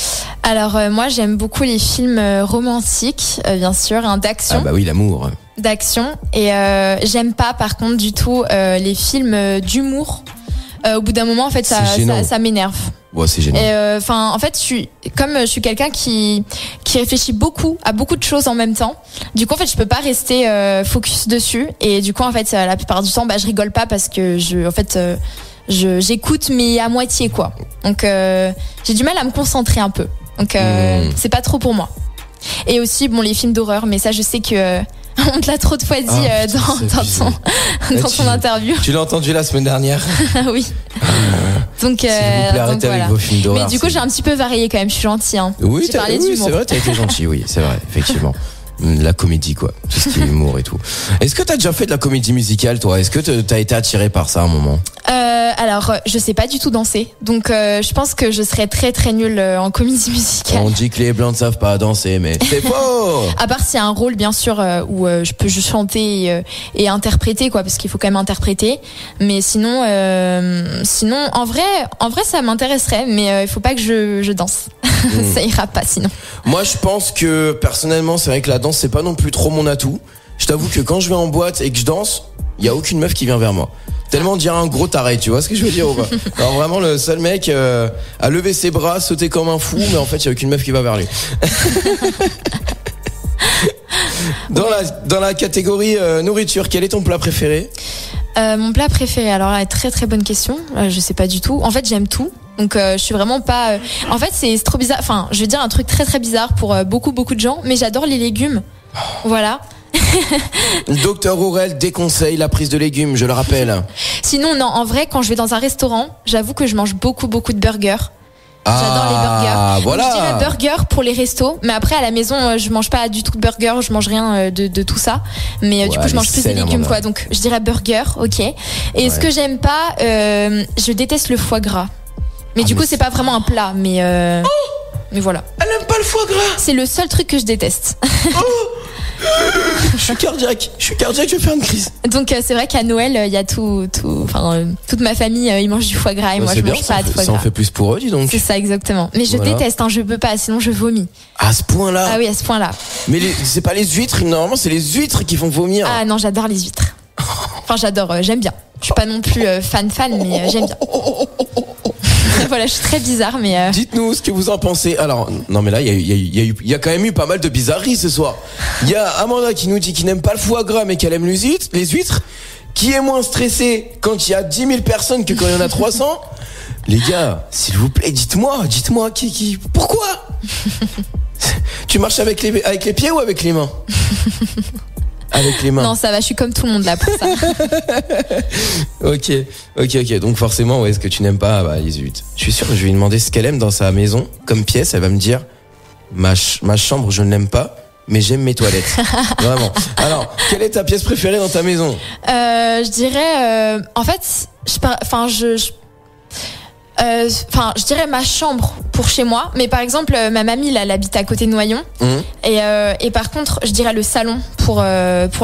Alors moi j'aime beaucoup les films romantiques, bien sûr, d'action. Ah bah oui, l'amour. D'action. Et j'aime pas par contre du tout les films d'humour. Au bout d'un moment, en fait, ça m'énerve. Ouais, c'est génial. Et en fait, je suis quelqu'un qui réfléchit beaucoup à beaucoup de choses en même temps. Du coup, en fait, je peux pas rester focus dessus. Et du coup, en fait, la plupart du temps, je rigole pas parce que j'écoute mais à moitié quoi. Donc j'ai du mal à me concentrer un peu. Donc c'est pas trop pour moi. Et aussi bon les films d'horreur, mais ça je sais que on te l'a trop de fois dit dans ton interview. Tu l'as entendu la semaine dernière. Oui. Donc, s'il vous plaît, arrêtez voilà. avec vos films d'horreur. Mais du coup j'ai un petit peu varié quand même. Je suis gentille. Hein. Oui, j'ai parlé d'humour. C'est vrai, t'as été gentil. Oui, c'est vrai, effectivement. La comédie quoi, tout ce qui est humour et tout. Est-ce que t'as déjà fait de la comédie musicale toi? Est-ce que t'as été attiré par ça à un moment? Alors je sais pas du tout danser, donc je pense que je serais très très nulle en comédie musicale. On dit que les blancs ne savent pas danser, mais c'est faux. À part s'il y a un rôle bien sûr où je peux juste chanter et interpréter quoi, parce qu'il faut quand même interpréter. Mais sinon en vrai ça m'intéresserait, mais il faut pas que je danse. Ça ira pas sinon. Moi je pense que personnellement c'est vrai que la danse c'est pas non plus trop mon atout. Je t'avoue que quand je vais en boîte et que je danse, il y a aucune meuf qui vient vers moi. Tellement dire un gros taré, tu vois ce que je veux dire ou pas? Alors vraiment le seul mec a levé ses bras, sauté comme un fou, mais en fait il y a aucune meuf qui va vers lui. Dans la catégorie nourriture, quel est ton plat préféré? Mon plat préféré, alors là, très très bonne question. Je sais pas du tout. En fait, j'aime tout. Donc je suis vraiment pas. En fait, c'est trop bizarre. Enfin, je vais dire un truc très très bizarre pour beaucoup de gens, mais j'adore les légumes. Voilà. Le docteur Aurel déconseille la prise de légumes, je le rappelle. Sinon, non, en vrai, quand je vais dans un restaurant, j'avoue que je mange beaucoup de burgers. J'adore les burgers. Voilà. Donc, je dirais burger pour les restos, mais après à la maison, je mange pas du tout de burger, je mange rien de tout ça. Mais du coup, je mange plus de légumes quoi. Donc, je dirais burger, ok. Et ce que j'aime pas, je déteste le foie gras. Mais du coup, c'est pas vraiment un plat, mais voilà. Elle aime pas le foie gras. C'est le seul truc que je déteste. Je suis cardiaque, je vais faire une crise. Donc c'est vrai qu'à Noël, il y a toute ma famille, ils mangent du foie gras et moi je mange pas de foie gras. Ça en fait plus pour eux, dis donc. C'est ça exactement. Mais je déteste, je peux pas, sinon je vomis. À ce point-là? Ah oui, à ce point-là. Mais c'est pas les huîtres, normalement c'est les huîtres qui font vomir. Ah non, j'adore les huîtres. Enfin j'adore, j'aime bien. Je suis pas non plus fan, mais j'aime bien. Voilà, je suis très bizarre, mais. Dites-nous ce que vous en pensez. Alors, non, mais là, il y a quand même eu pas mal de bizarreries ce soir. Il y a Amanda qui nous dit qu'il n'aime pas le foie gras, mais qu'elle aime les huîtres. Qui est moins stressé quand il y a 10 000 personnes que quand il y en a 300? Les gars, s'il vous plaît, dites-moi, pourquoi? Tu marches avec les pieds ou avec les mains? Avec les mains. Non, ça va, je suis comme tout le monde là pour ça. Ok. Donc forcément, est-ce que tu n'aimes pas les huîtres? Je suis sûr que je vais lui demander ce qu'elle aime dans sa maison comme pièce. Elle va me dire ma chambre, je ne l'aime pas, mais j'aime mes toilettes. Vraiment. Alors, quelle est ta pièce préférée dans ta maison? Je dirais, en fait, je dirais ma chambre pour chez moi, mais par exemple ma mamie là, elle habite à côté de Noyon. Et par contre je dirais le salon pour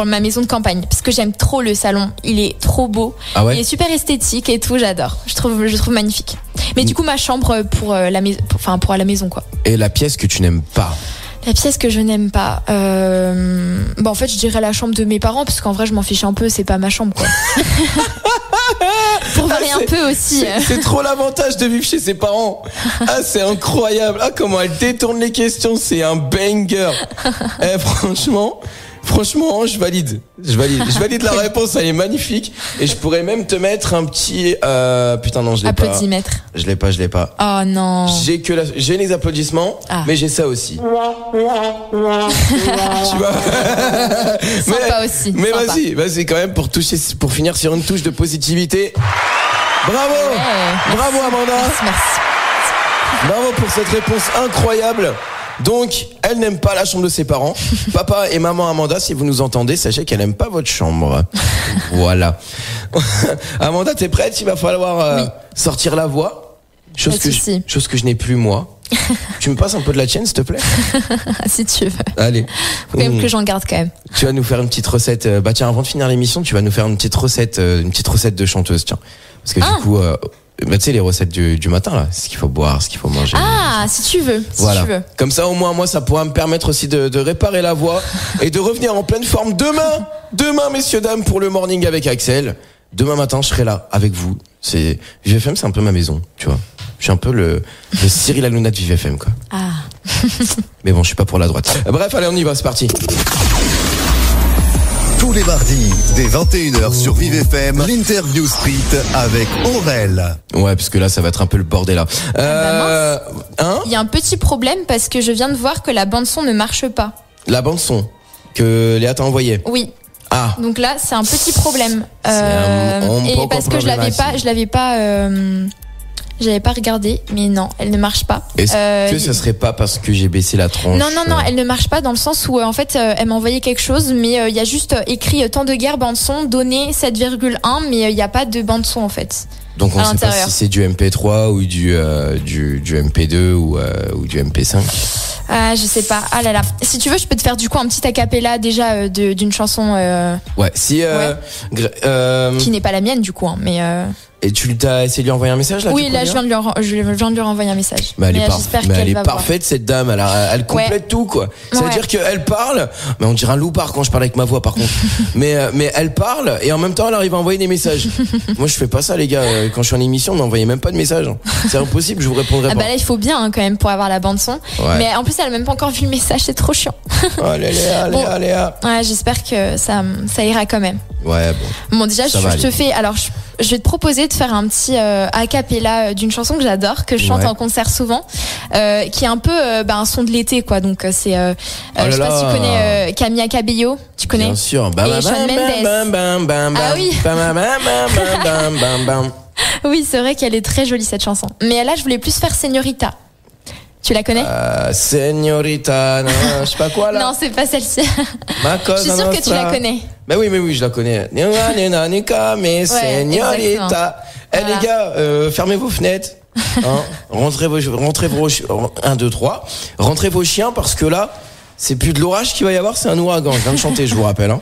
ma maison de campagne, parce que j'aime trop le salon, il est trop beau. Ah ouais? Il est super esthétique et tout, j'adore, je trouve magnifique. Mais du coup ma chambre pour à la maison quoi. Et la pièce que tu n'aimes pas? La pièce que je n'aime pas, en fait je dirais la chambre de mes parents, parce qu'en vrai je m'en fiche un peu, c'est pas ma chambre quoi. Pour varier un peu aussi. C'est trop l'avantage de vivre chez ses parents. Ah, c'est incroyable. Ah, comment elle détourne les questions, c'est un banger. Franchement, Franchement, je valide la réponse, elle est magnifique. Et je pourrais même te mettre un petit, putain, non, je l'ai pas. Applaudimètre. Je l'ai pas. Oh non. J'ai les applaudissements, mais j'ai ça aussi. Tu vois? Sympa aussi. Mais sympa. vas-y quand même pour finir sur une touche de positivité. Bravo! Ouais, Bravo Amanda! Merci. Bravo pour cette réponse incroyable. Donc, elle n'aime pas la chambre de ses parents. Papa et maman Amanda, si vous nous entendez, sachez qu'elle n'aime pas votre chambre. Voilà. Amanda, t'es prête? Il va falloir sortir la voix. Chose que je n'ai plus moi. Tu me passes un peu de la tienne, s'il te plaît? Si tu veux. Allez. Faut quand même que j'en garde quand même. Tu vas nous faire une petite recette. Bah tiens, avant de finir l'émission, tu vas nous faire une petite recette de chanteuse, tiens. Parce que du coup, tu sais, les recettes du matin, là, ce qu'il faut boire, ce qu'il faut manger. Ah, si tu veux. Voilà. Tu veux. Comme ça, au moins, moi, ça pourra me permettre aussi de réparer la voix et de revenir en pleine forme demain, messieurs, dames, pour le morning avec Axel. Demain matin, je serai là avec vous. Vive FM, c'est un peu ma maison, tu vois. Je suis un peu le Cyril Hanouna de Vive FM, quoi. Ah. Mais bon, je suis pas pour la droite. Bref, allez, on y va, c'est parti. Tous les mardis, dès 21h sur Vive FM, l'interview street avec Aurel. Ouais, parce que là, ça va être un peu le bordel, là. Il y a un petit problème parce que je viens de voir que la bande-son ne marche pas. La bande-son que Léa t'a envoyée? Oui. Ah. Donc là, c'est un petit problème. Et parce que j'avais pas regardé, mais non, elle ne marche pas. Est-ce que ça serait pas parce que j'ai baissé la tronche? Non, elle ne marche pas dans le sens où en fait elle m'a envoyé quelque chose, mais il y a juste écrit temps de guerre bande son donné 7,1, mais il n'y a pas de bande son en fait. Donc on ne sait pas si c'est du MP3 ou du MP2 ou du MP5. Je sais pas. Ah là là. Si tu veux, je peux te faire du coup un petit acapella déjà d'une chanson. Ouais. Si. Qui n'est pas la mienne du coup, hein, mais. Et tu t'as essayé de lui envoyer un message là? Oui, là je viens de lui renvoyer un message. Mais elle est va parfaite cette dame. Elle complète tout quoi. Ça veut dire qu'elle parle. Mais on dirait un loupard quand je parle avec ma voix par contre. mais elle parle et en même temps elle arrive à envoyer des messages. Moi je fais pas ça les gars. Quand je suis en émission, on m'envoyait même pas de messages. C'est impossible, je vous répondrai pas. Bah là il faut bien quand même pour avoir la bande son. Ouais. Mais en plus elle a même pas encore vu le message, c'est trop chiant. Allez. Ouais, j'espère que ça ira quand même. Ouais bon déjà je te fais alors je vais te proposer de faire un petit a cappella d'une chanson que j'adore, que je chante en concert souvent, qui est un peu un son de l'été quoi. Donc c'est je sais pas si tu connais Camila Cabello, tu connais? Bien sûr. Et Shawn Mendes. Ah oui. Oui, c'est vrai qu'elle est très jolie cette chanson. Mais là je voulais plus faire Señorita. Tu la connais? Señorita, non, je sais pas quoi là. Non, c'est pas celle-ci. Je suis sûre que tu la connais. Mais oui, je la connais. Mais Señorita. Les gars, fermez vos fenêtres. Hein, rentrez vos 1, 2, 3. Rentrez vos chiens parce que là, c'est plus de l'orage qu'il va y avoir, c'est un ouragan. Je viens de chanter, je vous rappelle. Hein.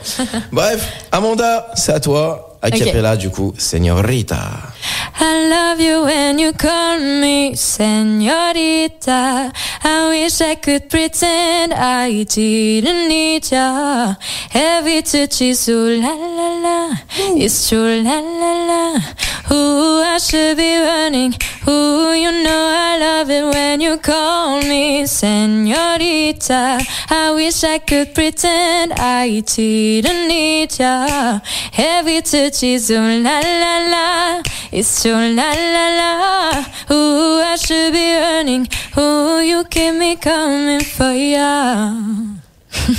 Bref, Amanda, c'est à toi. A cappella, du coup, Señorita. I love you when you call me señorita. I wish I could pretend I didn't need ya. Every touch is ooh la la la, it's true la la la. Ooh, I should be running. Ooh, you know I love it when you call me señorita. I wish I could pretend I didn't need ya. Every touch is ooh la la la, it's true la la la. Ooh, I should be running. Ooh, you keep me coming for ya.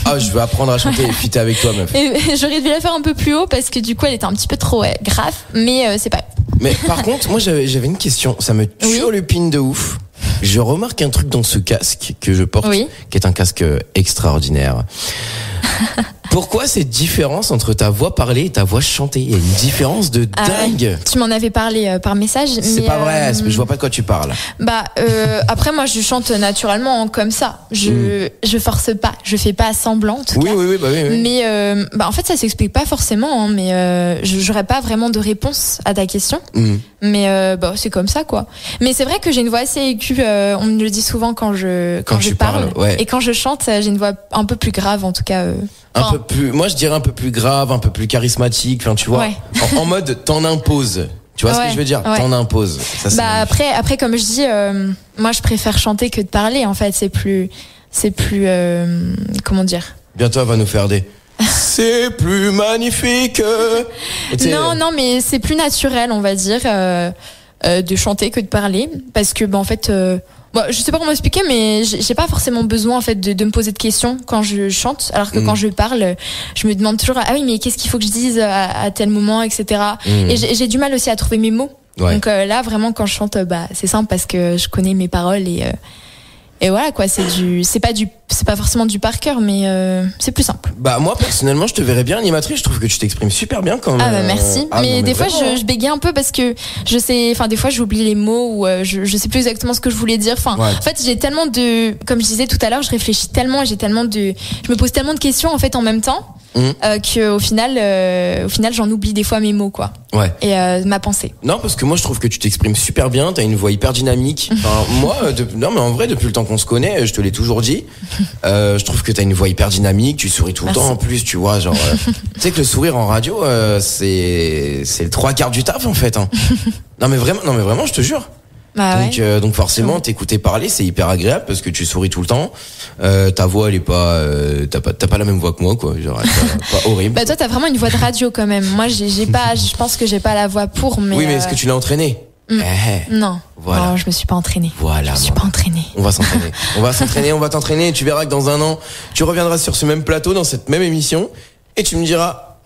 Ah, je vais apprendre à chanter et fitter avec toi, meuf. Et j'aurais dû la faire un peu plus haut parce que du coup elle était un petit peu trop grave, mais c'est pas. Mais par contre, moi j'avais une question, ça me turlupine de ouf. Je remarque un truc dans ce casque que je porte, qui est un casque extraordinaire. Pourquoi cette différence entre ta voix parlée et ta voix chantée? Il y a une différence de dingue. Tu m'en avais parlé par message. C'est pas vrai, je vois pas de quoi tu parles. Après moi je chante naturellement comme ça. Je force pas, je fais pas semblant en tout cas. Oui. Mais en fait ça s'explique pas forcément, hein, mais j'aurais pas vraiment de réponse à ta question. Mais c'est comme ça quoi. Mais c'est vrai que j'ai une voix assez aiguë. On me le dit souvent quand je parle. Et quand je chante, j'ai une voix un peu plus grave en tout cas. Un peu plus, moi je dirais un peu plus grave, un peu plus charismatique, enfin tu vois, en mode t'en imposes. Tu vois ce que je veux dire? T'en imposes. Ça, après comme je dis, moi je préfère chanter que de parler en fait, c'est plus comment dire? Bientôt elle va nous faire des C'est plus magnifique. Non, mais c'est plus naturel, on va dire, de chanter que de parler, parce que en fait, je sais pas comment expliquer, mais j'ai pas forcément besoin en fait de me poser de questions quand je chante, alors que quand je parle, je me demande toujours mais qu'est-ce qu'il faut que je dise à tel moment, etc. Et j'ai du mal aussi à trouver mes mots. Ouais. Donc là, vraiment, quand je chante, c'est simple parce que je connais mes paroles et voilà quoi, c'est pas forcément du par cœur, mais c'est plus simple. Moi personnellement, je te verrais bien animatrice. Je trouve que tu t'exprimes super bien quand même. Merci. Mais des fois, je bégaye un peu parce que je sais, des fois, j'oublie les mots ou je sais plus exactement ce que je voulais dire. En fait, j'ai tellement comme je disais tout à l'heure, je réfléchis tellement et je me pose tellement de questions en fait en même temps. Que au final j'en oublie des fois mes mots quoi. Ouais. Et ma pensée. Non, parce que moi je trouve que tu t'exprimes super bien, t'as une voix hyper dynamique. Moi non mais en vrai depuis le temps qu'on se connaît, je te l'ai toujours dit. Je trouve que t'as une voix hyper dynamique, tu souris tout le temps en plus, tu vois, genre tu sais que le sourire en radio c'est le 3/4 du taf en fait hein. Non mais vraiment je te jure. Donc forcément t'écouter parler c'est hyper agréable parce que tu souris tout le temps. Ta voix elle est pas t'as pas la même voix que moi quoi, genre pas horrible. Toi t'as vraiment une voix de radio quand même. Moi j'ai pas, je pense que j'ai pas la voix pour, mais oui mais est-ce que tu l'as entraîné? Non. Voilà. Non, je me suis pas entraînée. Voilà. Je me suis pas entraînée. On va s'entraîner, on va t'entraîner et tu verras que dans un an, tu reviendras sur ce même plateau dans cette même émission et tu me diras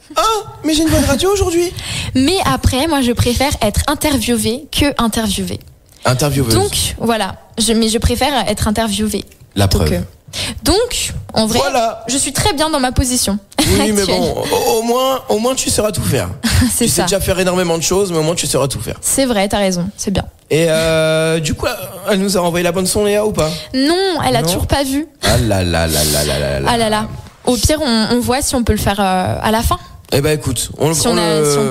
mais j'ai une voix de radio aujourd'hui. Mais après moi je préfère être interviewée que interviewée. Intervieweuse. Donc voilà, je préfère être interviewée. La preuve. Donc en vrai, je suis très bien dans ma position. Oui, actuelle. mais bon, au moins tu sauras tout faire. C'est tu sais déjà faire énormément de choses, mais au moins tu sauras tout faire. C'est vrai, t'as raison, c'est bien. Et du coup, elle nous a renvoyé la bonne son, Léa, ou pas? Non, elle a toujours pas vu. Ah là. Ah là là. Au pire, on voit si on peut le faire à la fin. Eh ben écoute, si on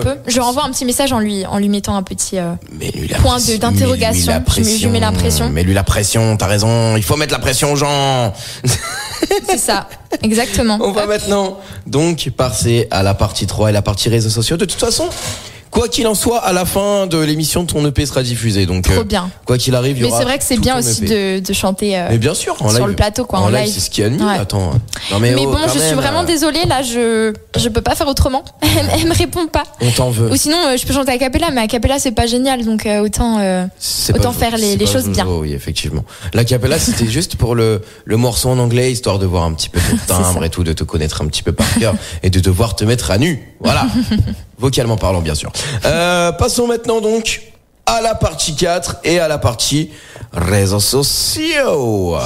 peut, je renvoie un petit message en lui mettant un petit point d'interrogation. Je mets la pression. Mets-lui la pression, t'as raison. Il faut mettre la pression aux gens. C'est ça, exactement. On va maintenant donc passer à la partie 3 et la partie réseaux sociaux. De toute façon, quoi qu'il en soit, à la fin de l'émission, ton EP sera diffusé. Donc, trop bien. Quoi qu'il arrive, il y aura. Mais c'est vrai que c'est bien aussi de chanter. Mais bien sûr, en sur live. le plateau, quoi. En live, c'est ce qu'il y a de mieux. Ouais. Attends. Non, mais bon, je suis vraiment désolée. Là, je peux pas faire autrement. Elle me répond pas. On t'en veut. Ou sinon, je peux chanter a cappella, mais a cappella, c'est pas génial. Donc, autant faire les choses bien. Oui, effectivement. La cappella, c'était juste pour le morceau en anglais, histoire de voir un petit peu ton timbre et tout, de te connaître un petit peu par cœur et de devoir te mettre à nu. Voilà. Vocalement parlant, bien sûr. Passons maintenant donc à la partie 4 et à la partie réseaux sociaux.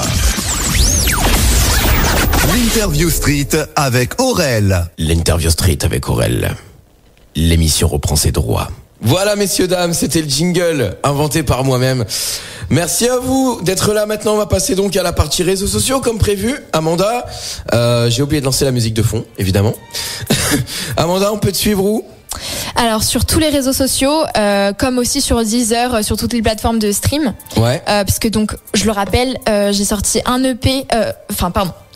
L'interview street avec Aurel. L'interview street avec Aurel. L'émission reprend ses droits. Voilà, messieurs, dames, c'était le jingle inventé par moi-même. Merci à vous d'être là. Maintenant, on va passer donc à la partie réseaux sociaux, comme prévu. Amanda, j'ai oublié de lancer la musique de fond, évidemment. Amanda, on peut te suivre où ? Alors sur tous les réseaux sociaux, comme aussi sur Deezer, sur toutes les plateformes de stream. Ouais. Puisque donc, je le rappelle, j'ai sorti un EP,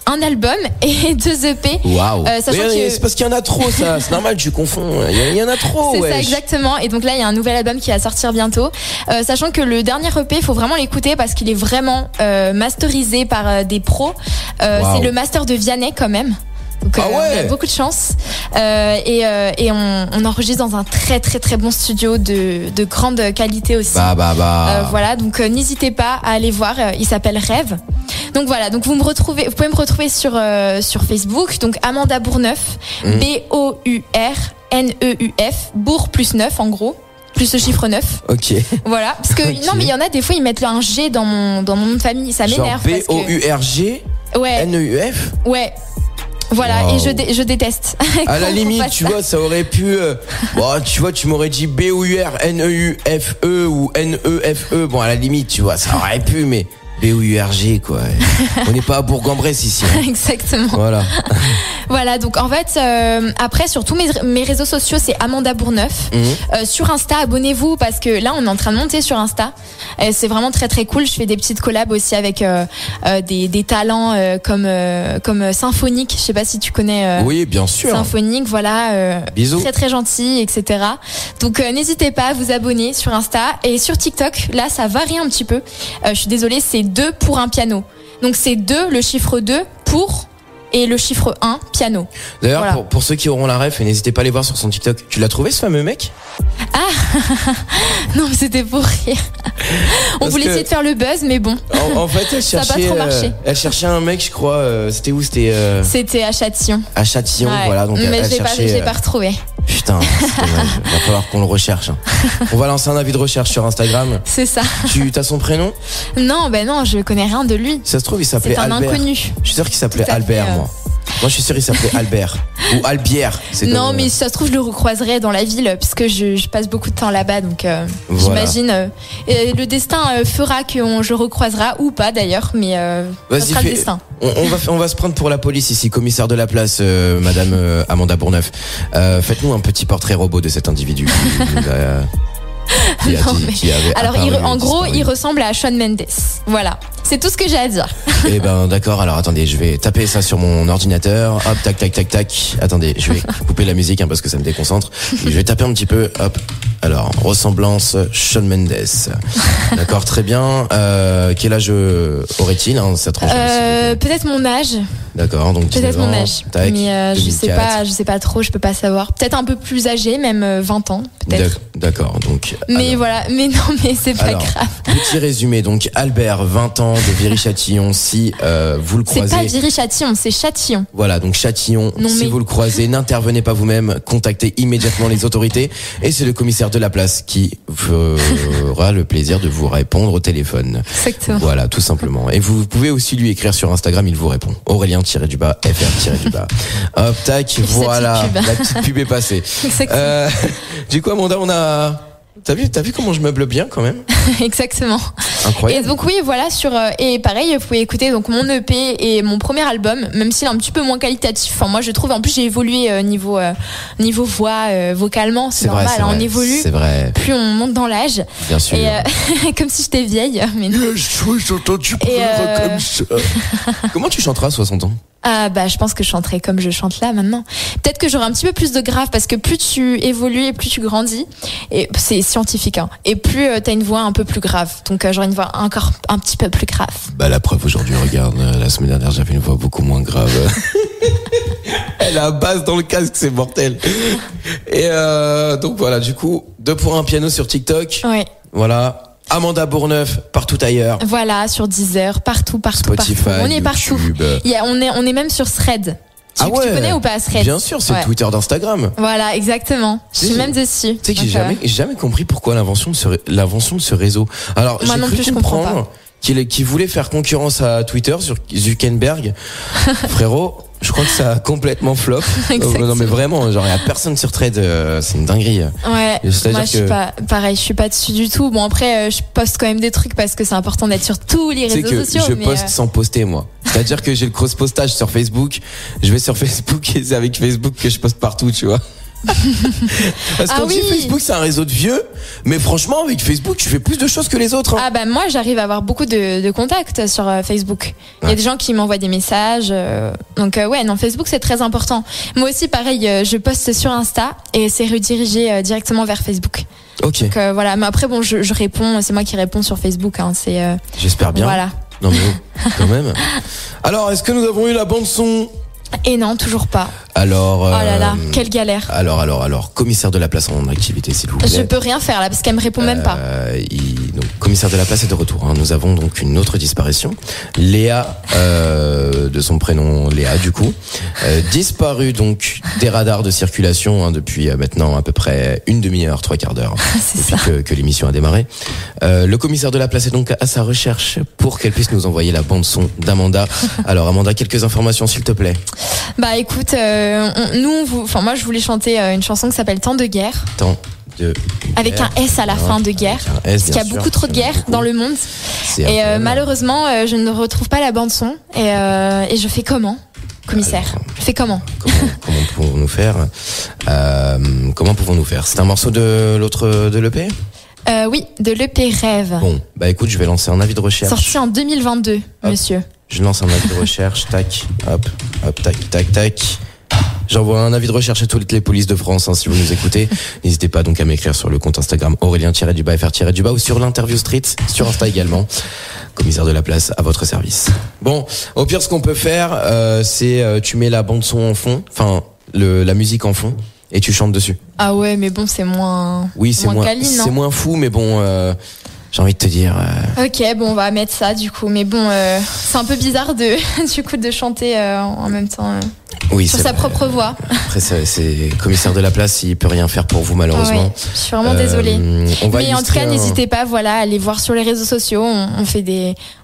un album et 2 EP. Waouh. C'est parce qu'il y en a trop, ça. C'est normal, tu confonds. Il y en a trop. C'est ça, exactement. Et donc là, il y a un nouvel album qui va sortir bientôt. Sachant que le dernier EP, il faut vraiment l'écouter parce qu'il est vraiment masterisé par des pros. C'est le master de Vianney quand même. Donc, on a beaucoup de chance et on enregistre dans un très très très bon studio de grande qualité aussi. Voilà, donc n'hésitez pas à aller voir. Il s'appelle Rêve. Donc voilà, donc vous pouvez me retrouver sur Facebook. Donc Amanda Bourneuf, BOURNEUF, Bourg plus 9 en gros. Plus le chiffre 9. Ok. Voilà. Parce que, non, mais il y en a des fois, ils mettent un G dans mon nom de famille. Ça m'énerve. Genre BOURG? Ouais. NEUF? Ouais. Voilà, et je déteste. À la limite, tu vois, ça aurait pu. Tu vois, tu m'aurais dit BOURNEUFE ou NEFE. Bon, à la limite, tu vois, ça aurait pu, mais BOURG, quoi. On n'est pas à Bourg-en-Bresse ici. Hein. Exactement. Voilà. Voilà, donc en fait, après, sur tous mes réseaux sociaux, c'est Amanda Bourneuf. Sur Insta, abonnez-vous parce que là, on est en train de monter sur Insta. C'est vraiment très très cool. Je fais des petites collabs aussi avec des talents comme Symphonique. Je sais pas si tu connais. Oui, bien sûr. Symphonique, voilà. Bisous. Très très gentil, etc. Donc n'hésitez pas à vous abonner sur Insta et sur TikTok. Là, ça varie un petit peu. Je suis désolée, c'est 2 pour un piano. Donc c'est 2, le chiffre 2 pour et le chiffre 1, piano. D'ailleurs, Voilà. pour ceux qui auront la ref, n'hésitez pas à aller voir sur son TikTok. Tu l'as trouvé ce fameux mec? Non, mais c'était pour rire. On Parce voulait que- essayer de faire le buzz, mais bon, En fait, elle Ça a pas cherchait, trop marché. elle cherchait un mec, je crois. C'était où? C'était c'était à Châtillon. à Châtillon, Ouais. voilà. Donc Mais elle je l'ai pas, cherchait. je l'ai pas retrouvé. Putain, c'est dommage. Va falloir qu'on le recherche. Hein. On va lancer un avis de recherche sur Instagram. C'est ça. Tu as son prénom? Non, ben non, je connais rien de lui. Ça se trouve, il s'appelait C'est un Albert. inconnu. Je suis sûr qu'il s'appelait Tout à fait, Albert, moi. Moi, je suis sûr qu'il s'appelait Albert. Ou Albière. C'est Non, comme, mais si ça se trouve, je le recroiserai dans la ville, parce que je passe beaucoup de temps là-bas, donc Voilà. j'imagine. Le destin fera que je le recroisera, ou pas d'ailleurs, mais ça Vas-y, sera fais- le destin. on va se prendre pour la police ici, commissaire de la place, madame Amanda Bourneuf. Faites-nous un petit portrait robot de cet individu qui nous a- qui a Non, dit- mais- qui avait Alors, apparu, en gros, disparu. il ressemble à Shawn Mendes. Voilà. C'est tout ce que j'ai à dire. Eh ben d'accord, alors attendez, je vais taper ça sur mon ordinateur. Hop, tac, tac, tac, tac. Attendez, je vais couper la musique parce que ça me déconcentre. Je vais taper un petit peu. Hop. Alors, ressemblance Shawn Mendes. D'accord, très bien. Quel âge aurait-il ça tranche, s'il vous plaît. Peut-être mon âge. D'accord, donc 19 Peut-être mon ans. âge. Tac, Mais je sais 2004. pas, trop, je peux pas savoir. Peut-être un peu plus âgé, même 20 ans, peut-être. D'accord, donc. Mais alors, voilà, mais non, mais c'est pas alors, grave. petit résumé. Donc Albert, 20 ans, de Viry-Châtillon. Si vous le C'est croisez. pas Viry-Châtillon, c'est Châtillon. Voilà, donc Châtillon, Non, si mais- vous le croisez, n'intervenez pas vous-même, contactez immédiatement les autorités et c'est le commissaire de la place qui aura le plaisir de vous répondre au téléphone. Exactement. Voilà, tout simplement. Et vous pouvez aussi lui écrire sur Instagram, il vous répond. Aurélien-FR-. Hop, tac, voilà, pub. la petite pub est passée. Exactement. Du coup, Amanda, on a... T'as vu comment je meuble bien quand même? Exactement. Et Incroyable. donc oui, voilà et pareil, vous pouvez écouter donc mon EP et mon premier album, même s'il est un petit peu moins qualitatif. Enfin moi je trouve, en plus j'ai évolué niveau voix, vocalement, c'est normal, c'est hein, vrai, on évolue. C'est vrai, Plus on monte dans l'âge. bien sûr. Et comme si j'étais vieille, mais non. J'ai entendu parler comme ça. Comment tu chanteras à 60 ans? Ah bah je pense que je chanterai comme je chante là maintenant. Peut-être que j'aurai un petit peu plus de grave parce que plus tu évolues et plus tu grandis, et c'est scientifique hein, et plus t'as une voix un peu plus grave. Donc j'aurai une voix encore un petit peu plus grave. Bah la preuve aujourd'hui, regarde, la semaine dernière j'avais une voix beaucoup moins grave. Elle a basse dans le casque, c'est mortel. Et donc voilà, du coup, 2 pour 1 piano sur TikTok. Ouais. Voilà. Amanda Bourneuf, partout ailleurs. Voilà, sur Deezer, partout. Spotify, On est partout. YouTube. On est même sur Thread. Tu connais ou pas Thread? Bien sûr, c'est Ouais. le Twitter d'Instagram. Voilà, exactement. Je suis C'est- même dessus. Tu sais que j'ai Donc, jamais compris pourquoi l'invention de ce réseau. Alors, Moi j'ai non cru plus, je comprends comprendre qu'il voulait faire concurrence à Twitter sur Zuckerberg. Frérot, je crois que ça a complètement flop. Non mais vraiment, genre il y a personne sur Thread, c'est une dinguerie. Ouais. C'est-à-dire Moi, je suis que- pas pareil. Je suis pas dessus du tout. Bon après, je poste quand même des trucs parce que c'est important d'être sur tous les Tu sais réseaux que sociaux. je mais, poste sans poster moi. C'est-à-dire que j'ai le cross-postage sur Facebook. Je vais sur Facebook et c'est avec Facebook que je poste partout, tu vois. Parce qu'on Ah dit oui. Facebook c'est un réseau de vieux, mais franchement avec Facebook tu fais plus de choses que les autres. Hein. Ah bah moi j'arrive à avoir beaucoup de contacts sur Facebook. Il y a Ouais. des gens qui m'envoient des messages. Donc ouais, non, Facebook c'est très important. Moi aussi pareil, je poste sur Insta et c'est redirigé directement vers Facebook. Ok, Donc voilà, mais après bon, je réponds, c'est moi qui réponds sur Facebook. Hein, c'est j'espère bien. voilà. Non mais quand même. Alors est-ce que nous avons eu la bande son? Et non, toujours pas. Alors. Oh là là, quelle galère. Alors, commissaire de la place en activité, s'il vous plaît. Je peux rien faire là parce qu'elle me répond même pas. Donc, commissaire de la place est de retour. Hein. Nous avons donc une autre disparition. Léa, de son prénom Léa, du coup, disparue donc des radars de circulation hein, depuis maintenant à peu près une demi-heure, 3/4 d'heure C'est depuis que l'émission a démarré. Le commissaire de la place est donc à sa recherche pour qu'elle puisse nous envoyer la bande son d'Amanda. Alors Amanda, quelques informations s'il te plaît. Bah écoute, moi je voulais chanter une chanson qui s'appelle Temps de guerre. Temps de Avec guerre. un S à la fin de guerre. Avec un S, Parce qu'il y a bien sûr, beaucoup trop de il y en a guerres beaucoup. dans le monde. C'est Et incroyable. malheureusement, je ne retrouve pas la bande son. Et je fais comment, commissaire? Je fais comment? Comment pouvons-nous faire Comment pouvons-nous faire? C'est un morceau de l'autre de l'EP? Oui, de l'EP Rêve. Bon, bah écoute, je vais lancer un avis de recherche. Sorti en 2022, Hop. monsieur. Je lance un avis de recherche, tac, hop, tac, tac, tac. J'envoie un avis de recherche à toutes les polices de France, si vous nous écoutez. N'hésitez pas donc à m'écrire sur le compte Instagram Aurélien-FR- ou sur l'interview street, sur Insta également. Commissaire de la place à votre service. Bon, au pire, ce qu'on peut faire, c'est tu mets la bande son en fond, enfin la musique en fond, et tu chantes dessus. Ah ouais, mais bon, c'est moins. Oui, c'est moins câline, c'est moins fou, mais bon, j'ai envie de te dire. Ok, bon, on va mettre ça du coup, mais bon, c'est un peu bizarre de du coup de chanter en même temps. Oui, sur sa propre voix. Après, c'est commissaire de la place, il peut rien faire pour vous malheureusement. Ouais, je suis vraiment désolée. Mais en tout cas, n'hésitez pas, voilà, à aller voir sur les réseaux sociaux.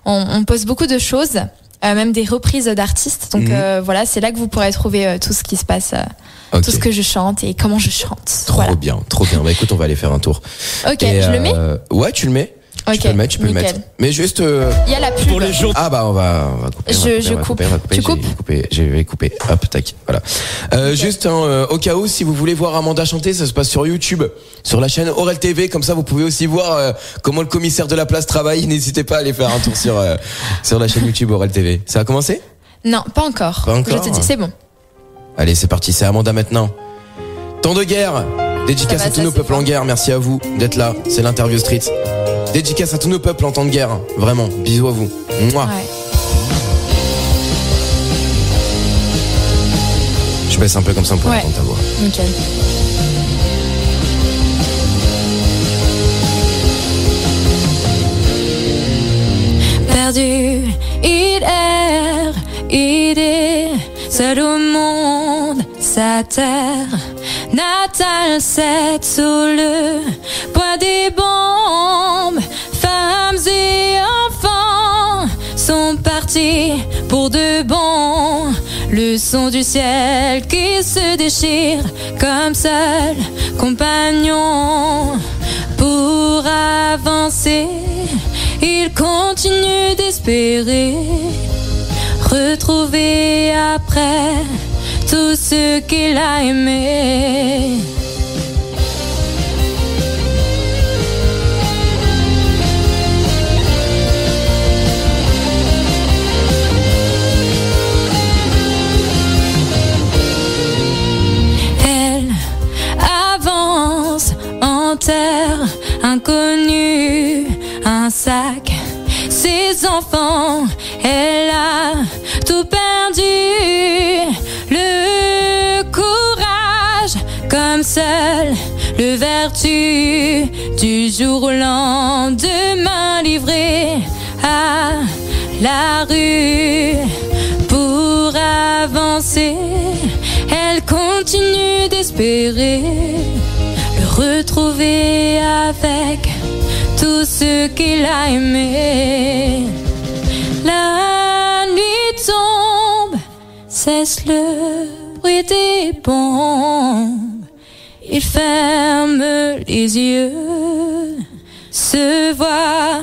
On poste beaucoup de choses, même des reprises d'artistes. Donc voilà, c'est là que vous pourrez trouver tout ce qui se passe, tout ce que je chante et comment je chante. Trop bien. Bah écoute, on va aller faire un tour. Ok, je le mets. Ouais, tu le mets. Okay, tu peux le mettre. Mais juste. Il y a la pub. Pour les jours. Ah bah on va couper. Je coupe. Tu coupes. Je vais couper. Hop, tac. Voilà. Okay. Juste au cas où, si vous voulez voir Amanda chanter, ça se passe sur YouTube, sur la chaîne Aurel TV. Comme ça, vous pouvez aussi voir comment le commissaire de la place travaille. N'hésitez pas à aller faire un tour sur la chaîne YouTube Aurel TV. Ça a commencé? Non, pas encore. Pas encore. Je te dis, c'est bon. Allez, c'est parti. C'est Amanda maintenant. Temps de guerre. Dédicace à tous nos peuples en guerre. Merci à vous d'être là. C'est l'interview street. Dédicace à tous nos peuples en temps de guerre. Vraiment, bisous à vous. Mouah. Ouais. Je baisse un peu comme ça pour entendre ta voix. Nickel. Perdu, il erre, il est seul au monde, sa terre natale, c'est sous le poids des bombes. Femmes et enfants sont partis pour de bon. Le son du ciel qui se déchire comme seul compagnon. Pour avancer, il continue d'espérer retrouver après tout ce qu'il a aimé. Elle avance en terre inconnue, un sac, ses enfants, elle a tout perdu. Le courage comme seul, le vertu du jour au lendemain livré à la rue. Pour avancer, elle continue d'espérer le retrouver avec tout ce qu'il a aimé. La nuit tombe, cesse le bruit des bombes. Il ferme les yeux, se voit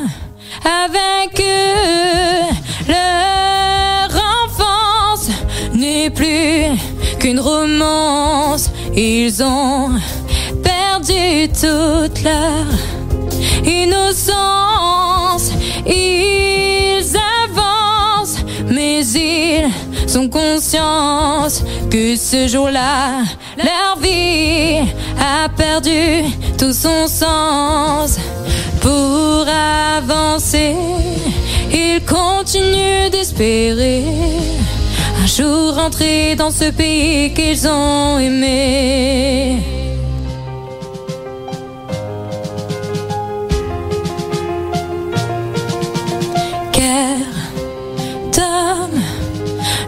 avec eux. Leur enfance n'est plus qu'une romance. Ils ont perdu toute leur innocence. Ils avancent, mais ils ont conscience que ce jour-là, leur vie a perdu tout son sens. Pour avancer, ils continuent d'espérer un jour entrer dans ce pays qu'ils ont aimé.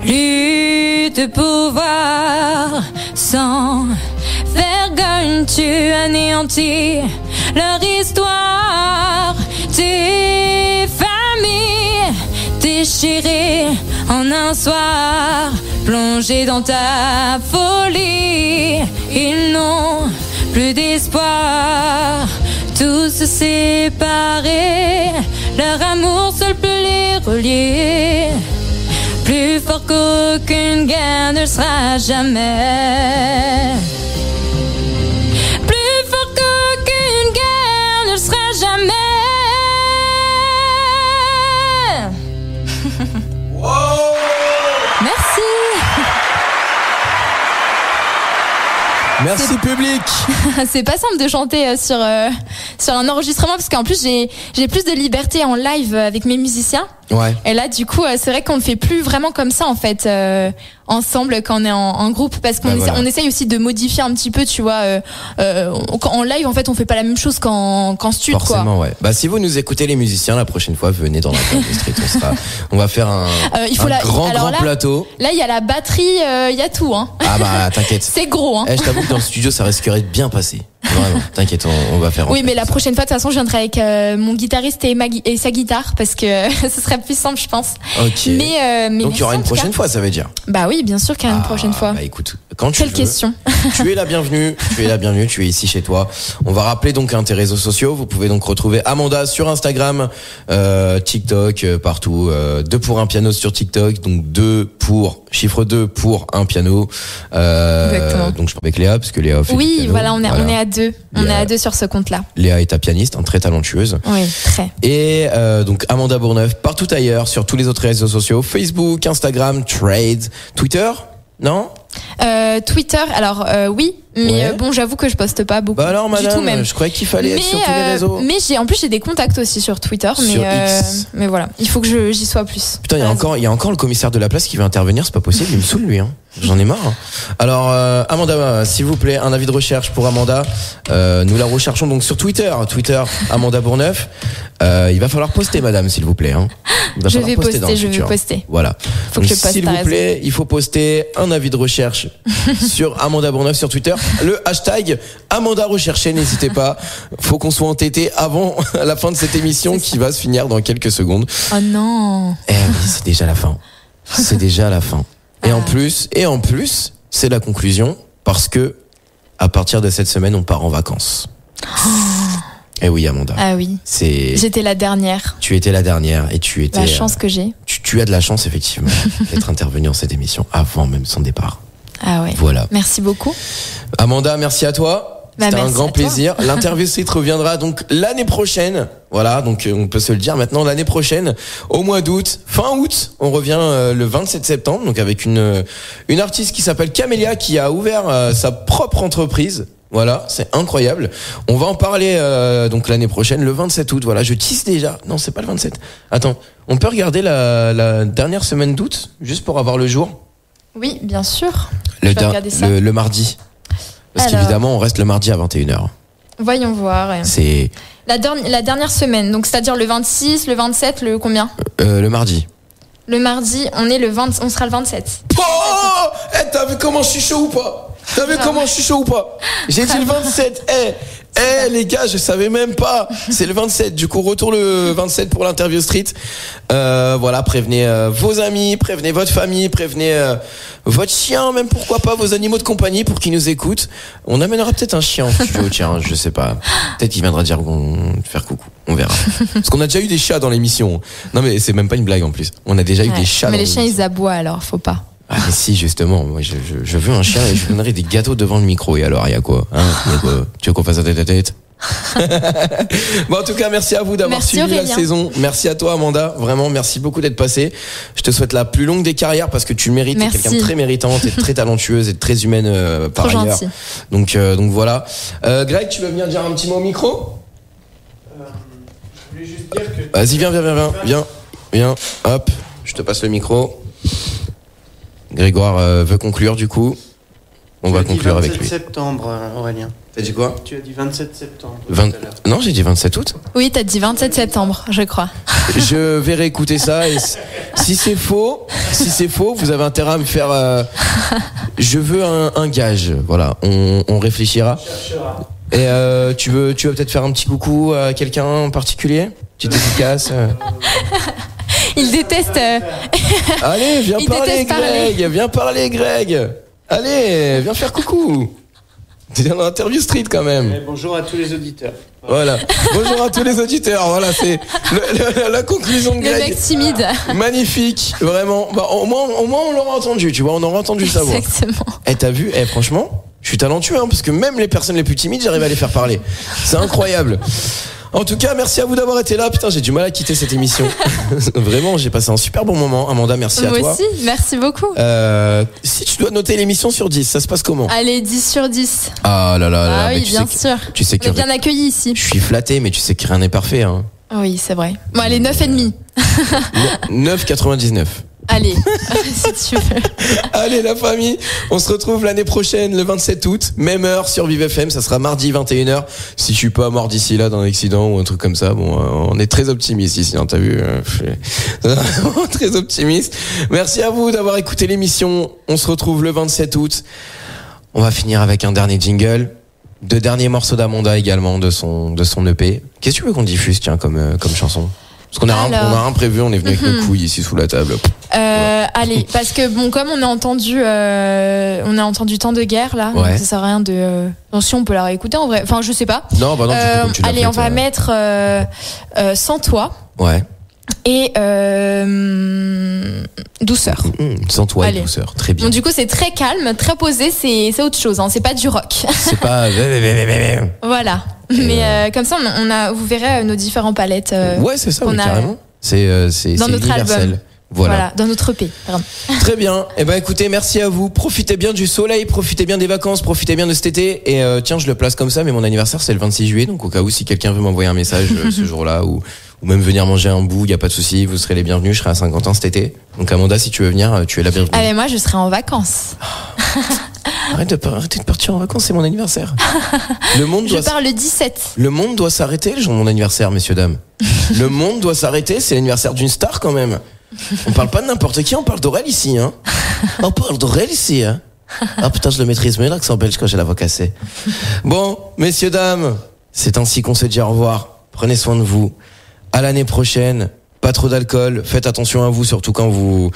Lutte de pouvoir, sans vergogne tu anéantis leur histoire. Des familles déchirées en un soir, plongées dans ta folie. Ils n'ont plus d'espoir, tous séparés. Leur amour seul peut les relier. Plus fort qu'aucune guerre ne le sera jamais. Plus fort qu'aucune guerre ne le sera jamais. Merci. Merci public. C'est pas simple de chanter sur un enregistrement parce qu'en plus j'ai plus de liberté en live avec mes musiciens. Ouais. Et là du coup c'est vrai qu'on ne fait plus vraiment comme ça en fait ensemble quand on est en groupe parce qu'on on essaye aussi de modifier un petit peu, tu vois. En live en fait on fait pas la même chose qu'en studio. Forcément, quoi. Ouais. Bah si vous nous écoutez les musiciens, la prochaine fois venez dans l'Interview Street, on va faire un grand plateau. Là il y a la batterie, il y a tout hein. Ah bah t'inquiète. C'est gros hein. Je t'avoue que dans le studio ça risquerait de bien passer. Vraiment, t'inquiète, on va faire. Oui, mais la prochaine fois, de toute façon, je viendrai avec mon guitariste et sa guitare parce que ce serait plus simple, je pense. Ok. Mais donc il y aura une prochaine fois, ça veut dire. Bah oui, bien sûr qu'il y a une prochaine fois. Bah écoute, quand tu veux. Quelle question. Tu es la bienvenue. Tu es ici chez toi. On va rappeler donc tes réseaux sociaux. Vous pouvez donc retrouver Amanda sur Instagram, TikTok, partout. 2 pour un piano sur TikTok, donc 2 pour un piano. Exactement. Donc je parle avec Léa parce que Léa fait du piano. Voilà, on est à 2. On est à 2 sur ce compte-là. Léa est ta pianiste, très talentueuse. Oui, très. Et donc Amanda Bourneuf partout ailleurs sur tous les autres réseaux sociaux, Facebook, Instagram, Trade, Twitter, non? Twitter, alors oui, mais bon, j'avoue que je poste pas beaucoup. Bah alors madame, du tout même. je croyais qu'il fallait être sur tous les réseaux. Mais j'ai des contacts aussi sur Twitter, mais voilà, il faut que j'y sois plus. Putain, il y a encore le commissaire de la place qui veut intervenir, c'est pas possible, il me saoule lui hein. J'en ai marre. Alors Amanda, s'il vous plaît, un avis de recherche pour Amanda. Nous la recherchons donc sur Twitter Amanda Bourneuf. Il va falloir poster madame s'il vous plaît hein. Je vais poster. Voilà. Faut que je poste. S'il vous plaît, il faut poster un avis de recherche sur Amanda Bourneuf sur Twitter. Le hashtag Amanda recherchée, n'hésitez pas. Faut qu'on soit entêté avant la fin de cette émission qui va se finir dans quelques secondes. Oh non. Eh oui, c'est déjà la fin. C'est déjà la fin. Et en plus, c'est la conclusion parce que à partir de cette semaine, on part en vacances. Eh oui, Amanda. Ah oui. J'étais la dernière. Tu étais la dernière et tu étais. La chance que j'ai. Tu as de la chance effectivement d'être intervenue en cette émission avant même son départ. Ah ouais. Voilà. Merci beaucoup. Amanda, merci à toi. C'était un grand plaisir. L'Interview Street reviendra donc l'année prochaine. Voilà, donc on peut se le dire maintenant, l'année prochaine, au mois d'août, fin août, on revient le 27 septembre, donc avec une artiste qui s'appelle Camélia, qui a ouvert sa propre entreprise. Voilà, c'est incroyable. On va en parler donc l'année prochaine, le 27 août. Voilà, je tease déjà. Non, c'est pas le 27. Attends, on peut regarder la dernière semaine d'août, juste pour avoir le jour? Oui, bien sûr. Le mardi. Parce qu'évidemment, on reste le mardi à 21h. Voyons voir. C'est la dernière semaine, donc c'est-à-dire le 26, le 27, le combien? Le mardi. Le mardi, on sera le 27. Oh, t'as vu comment je suis chaud ou pas? J'ai dit le 27. Les gars, je savais même pas. C'est le 27. Du coup, retour le 27 pour l'Interview Street. Voilà, prévenez vos amis, prévenez votre famille, prévenez votre chien, même pourquoi pas vos animaux de compagnie pour qu'ils nous écoutent. On amènera peut-être un chien en studio, tiens, je sais pas. Peut-être qu'il viendra faire coucou. On verra. Parce qu'on a déjà eu des chats dans l'émission. Non mais c'est même pas une blague en plus. On a déjà eu des chats. Mais les chiens ils aboient alors, faut pas. Ah mais si, justement, moi je veux un chien et je donnerai des gâteaux devant le micro. Et alors, il y a quoi, Tu veux qu'on fasse un tête-à-tête? Bon, en tout cas, merci à vous d'avoir suivi Aurélien. La saison. Merci à toi, Amanda. Vraiment, merci beaucoup d'être passée. Je te souhaite la plus longue des carrières parce que tu le mérites. T'es quelqu'un de très méritante et très talentueuse et très humaine par trop ailleurs. Gentil. Donc voilà. Greg, tu veux venir dire un petit mot au micro? Je voulais juste dire que... Vas-y, viens. Hop, je te passe le micro. Grégoire veut conclure du coup. On va conclure avec lui. 27 septembre, Aurélien. T'as dit quoi? Tu as dit 27 septembre. Non, j'ai dit 27 août. Oui, t'as dit 27 septembre, je crois. Je vais réécouter ça et si c'est faux, vous avez intérêt à me faire. Je veux un gage. Voilà, on réfléchira. Et tu veux peut-être faire un petit coucou à quelqu'un en particulier? Petite efficace. Il déteste. Allez, viens parler, Greg. Allez, viens faire coucou. T'es dans l'Interview Street quand même. Et bonjour à tous les auditeurs. Voilà. Bonjour à tous les auditeurs. Voilà, c'est la conclusion de Greg. Le mec timide. Magnifique, vraiment. Bah, au moins on l'aura entendu, tu vois, on aura entendu sa voix. Exactement. T'as vu, franchement, je suis talentueux, parce que même les personnes les plus timides, j'arrive à les faire parler. C'est incroyable. En tout cas, merci à vous d'avoir été là. Putain, j'ai du mal à quitter cette émission. Vraiment, j'ai passé un super bon moment. Amanda, merci à toi. Moi aussi, merci beaucoup. Si tu dois noter l'émission sur 10, ça se passe comment? Allez, 10 sur 10. Ah là là là. Ah oui, bien sûr. Tu sais On est bien accueillis ici. Je suis flatté, mais tu sais que rien n'est parfait. Hein. Oui, c'est vrai. Bon, allez, 9,5. 9,99. Allez, si tu veux. Allez la famille, on se retrouve l'année prochaine le 27 août, même heure sur Vive FM, ça sera mardi 21h. Si je suis pas mort d'ici là d'un accident ou un truc comme ça, bon, on est très optimiste ici, hein, t'as vu, très optimiste. Merci à vous d'avoir écouté l'émission. On se retrouve le 27 août. On va finir avec un dernier jingle. 2 derniers morceaux d'Amanda également de son EP. Qu'est-ce que tu veux qu'on diffuse, tiens, comme chanson? Parce qu'on a rien prévu, on est venu avec nos couilles ici sous la table. Allez, parce que bon, comme on a entendu Temps de guerre là, ouais. ça sert à rien de. Non, si on peut la réécouter en vrai. Enfin, je sais pas. Non, bah non. Du coup, comme tu l'as allez, fait, on va mettre Sans toi. Ouais. Et Douceur. Sans toi, allez. Douceur. Très bien. Bon, du coup, c'est très calme, très posé. C'est autre chose. Hein, c'est pas du rock. C'est pas. Voilà. Mais comme ça, vous verrez nos différentes palettes. Ouais, c'est ça, carrément. C'est dans notre universel. album. Voilà, dans notre EP. Pardon. Très bien. Eh ben, écoutez, merci à vous. Profitez bien du soleil, profitez bien des vacances, profitez bien de cet été. Et tiens, je le place comme ça, mais mon anniversaire c'est le 26 juillet, donc au cas où si quelqu'un veut m'envoyer un message ce jour-là ou même venir manger un bout, y a pas de souci, vous serez les bienvenus. Je serai à Saint-Quentin cet été. Donc Amanda, si tu veux venir, tu es la bienvenue. Ah mais moi, je serai en vacances. Arrêtez de partir en vacances, c'est mon anniversaire. Je pars le 17. Le monde doit s'arrêter le jour de mon anniversaire, messieurs dames. Le monde doit s'arrêter, c'est l'anniversaire d'une star quand même. On parle pas de n'importe qui, on parle d'Aurel ici, hein. On parle d'Aurel ici, hein. Ah putain, je le maîtrise mieux l'accent belge quand j'ai la voix cassée. Bon, messieurs, dames, c'est ainsi qu'on se dit au revoir. Prenez soin de vous. À l'année prochaine. Pas trop d'alcool, faites attention à vous, surtout quand vous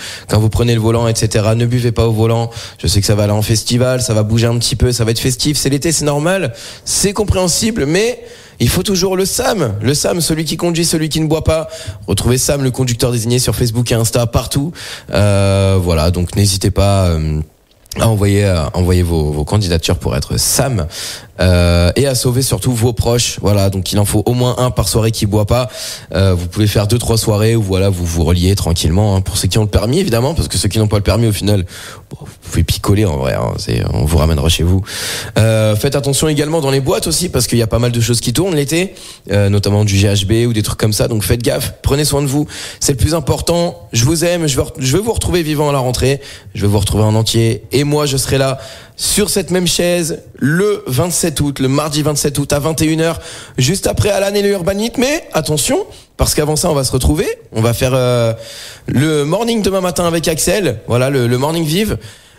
prenez le volant, etc. Ne buvez pas au volant. Je sais que ça va aller en festival, ça va bouger un petit peu, ça va être festif, c'est l'été, c'est normal, c'est compréhensible, mais il faut toujours le SAM, celui qui conduit, celui qui ne boit pas. Retrouvez Sam, le conducteur désigné sur Facebook et Insta, partout. Voilà, donc n'hésitez pas à envoyer vos candidatures pour être Sam. Et à sauver surtout vos proches. Voilà, donc il en faut au moins un par soirée qui boit pas. Vous pouvez faire 2-3 soirées où voilà, vous vous reliez tranquillement, hein, pour ceux qui ont le permis évidemment, parce que ceux qui n'ont pas le permis au final, bon, vous pouvez picoler en vrai, hein, on vous ramènera chez vous. Faites attention également dans les boîtes aussi, parce qu'il y a pas mal de choses qui tournent l'été, notamment du GHB ou des trucs comme ça, donc faites gaffe, prenez soin de vous, c'est le plus important. Je vous aime, je vais vous retrouver vivant à la rentrée, je vais vous retrouver en entier, et moi je serai là sur cette même chaise le 27 août, le mardi 27 août à 21h, juste après Alan et le Urbanite. Mais attention, parce qu'avant ça on va se retrouver, on va faire le morning demain matin avec Axel, voilà le morning vive.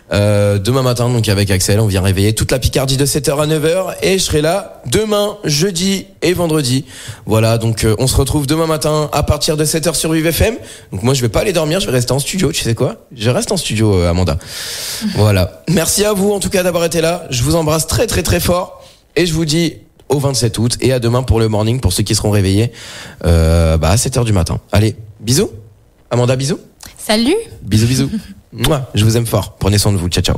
Demain matin donc avec Axel, on vient réveiller toute la Picardie de 7h à 9h, et je serai là demain, jeudi et vendredi. Voilà, donc on se retrouve demain matin à partir de 7h sur Vive FM. Donc moi je vais pas aller dormir, je vais rester en studio, tu sais quoi? Je reste en studio, Amanda. Voilà. Merci à vous en tout cas d'avoir été là. Je vous embrasse très très très fort, et je vous dis au 27 août et à demain pour le morning, pour ceux qui seront réveillés à 7h du matin. Allez, bisous. Amanda, bisous. Salut. Bisous. Mouah, je vous aime fort. Prenez soin de vous. Ciao, ciao.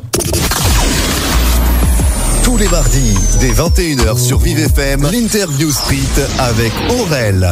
Tous les mardis, dès 21h sur Vive FM, l'interview street avec Aurel.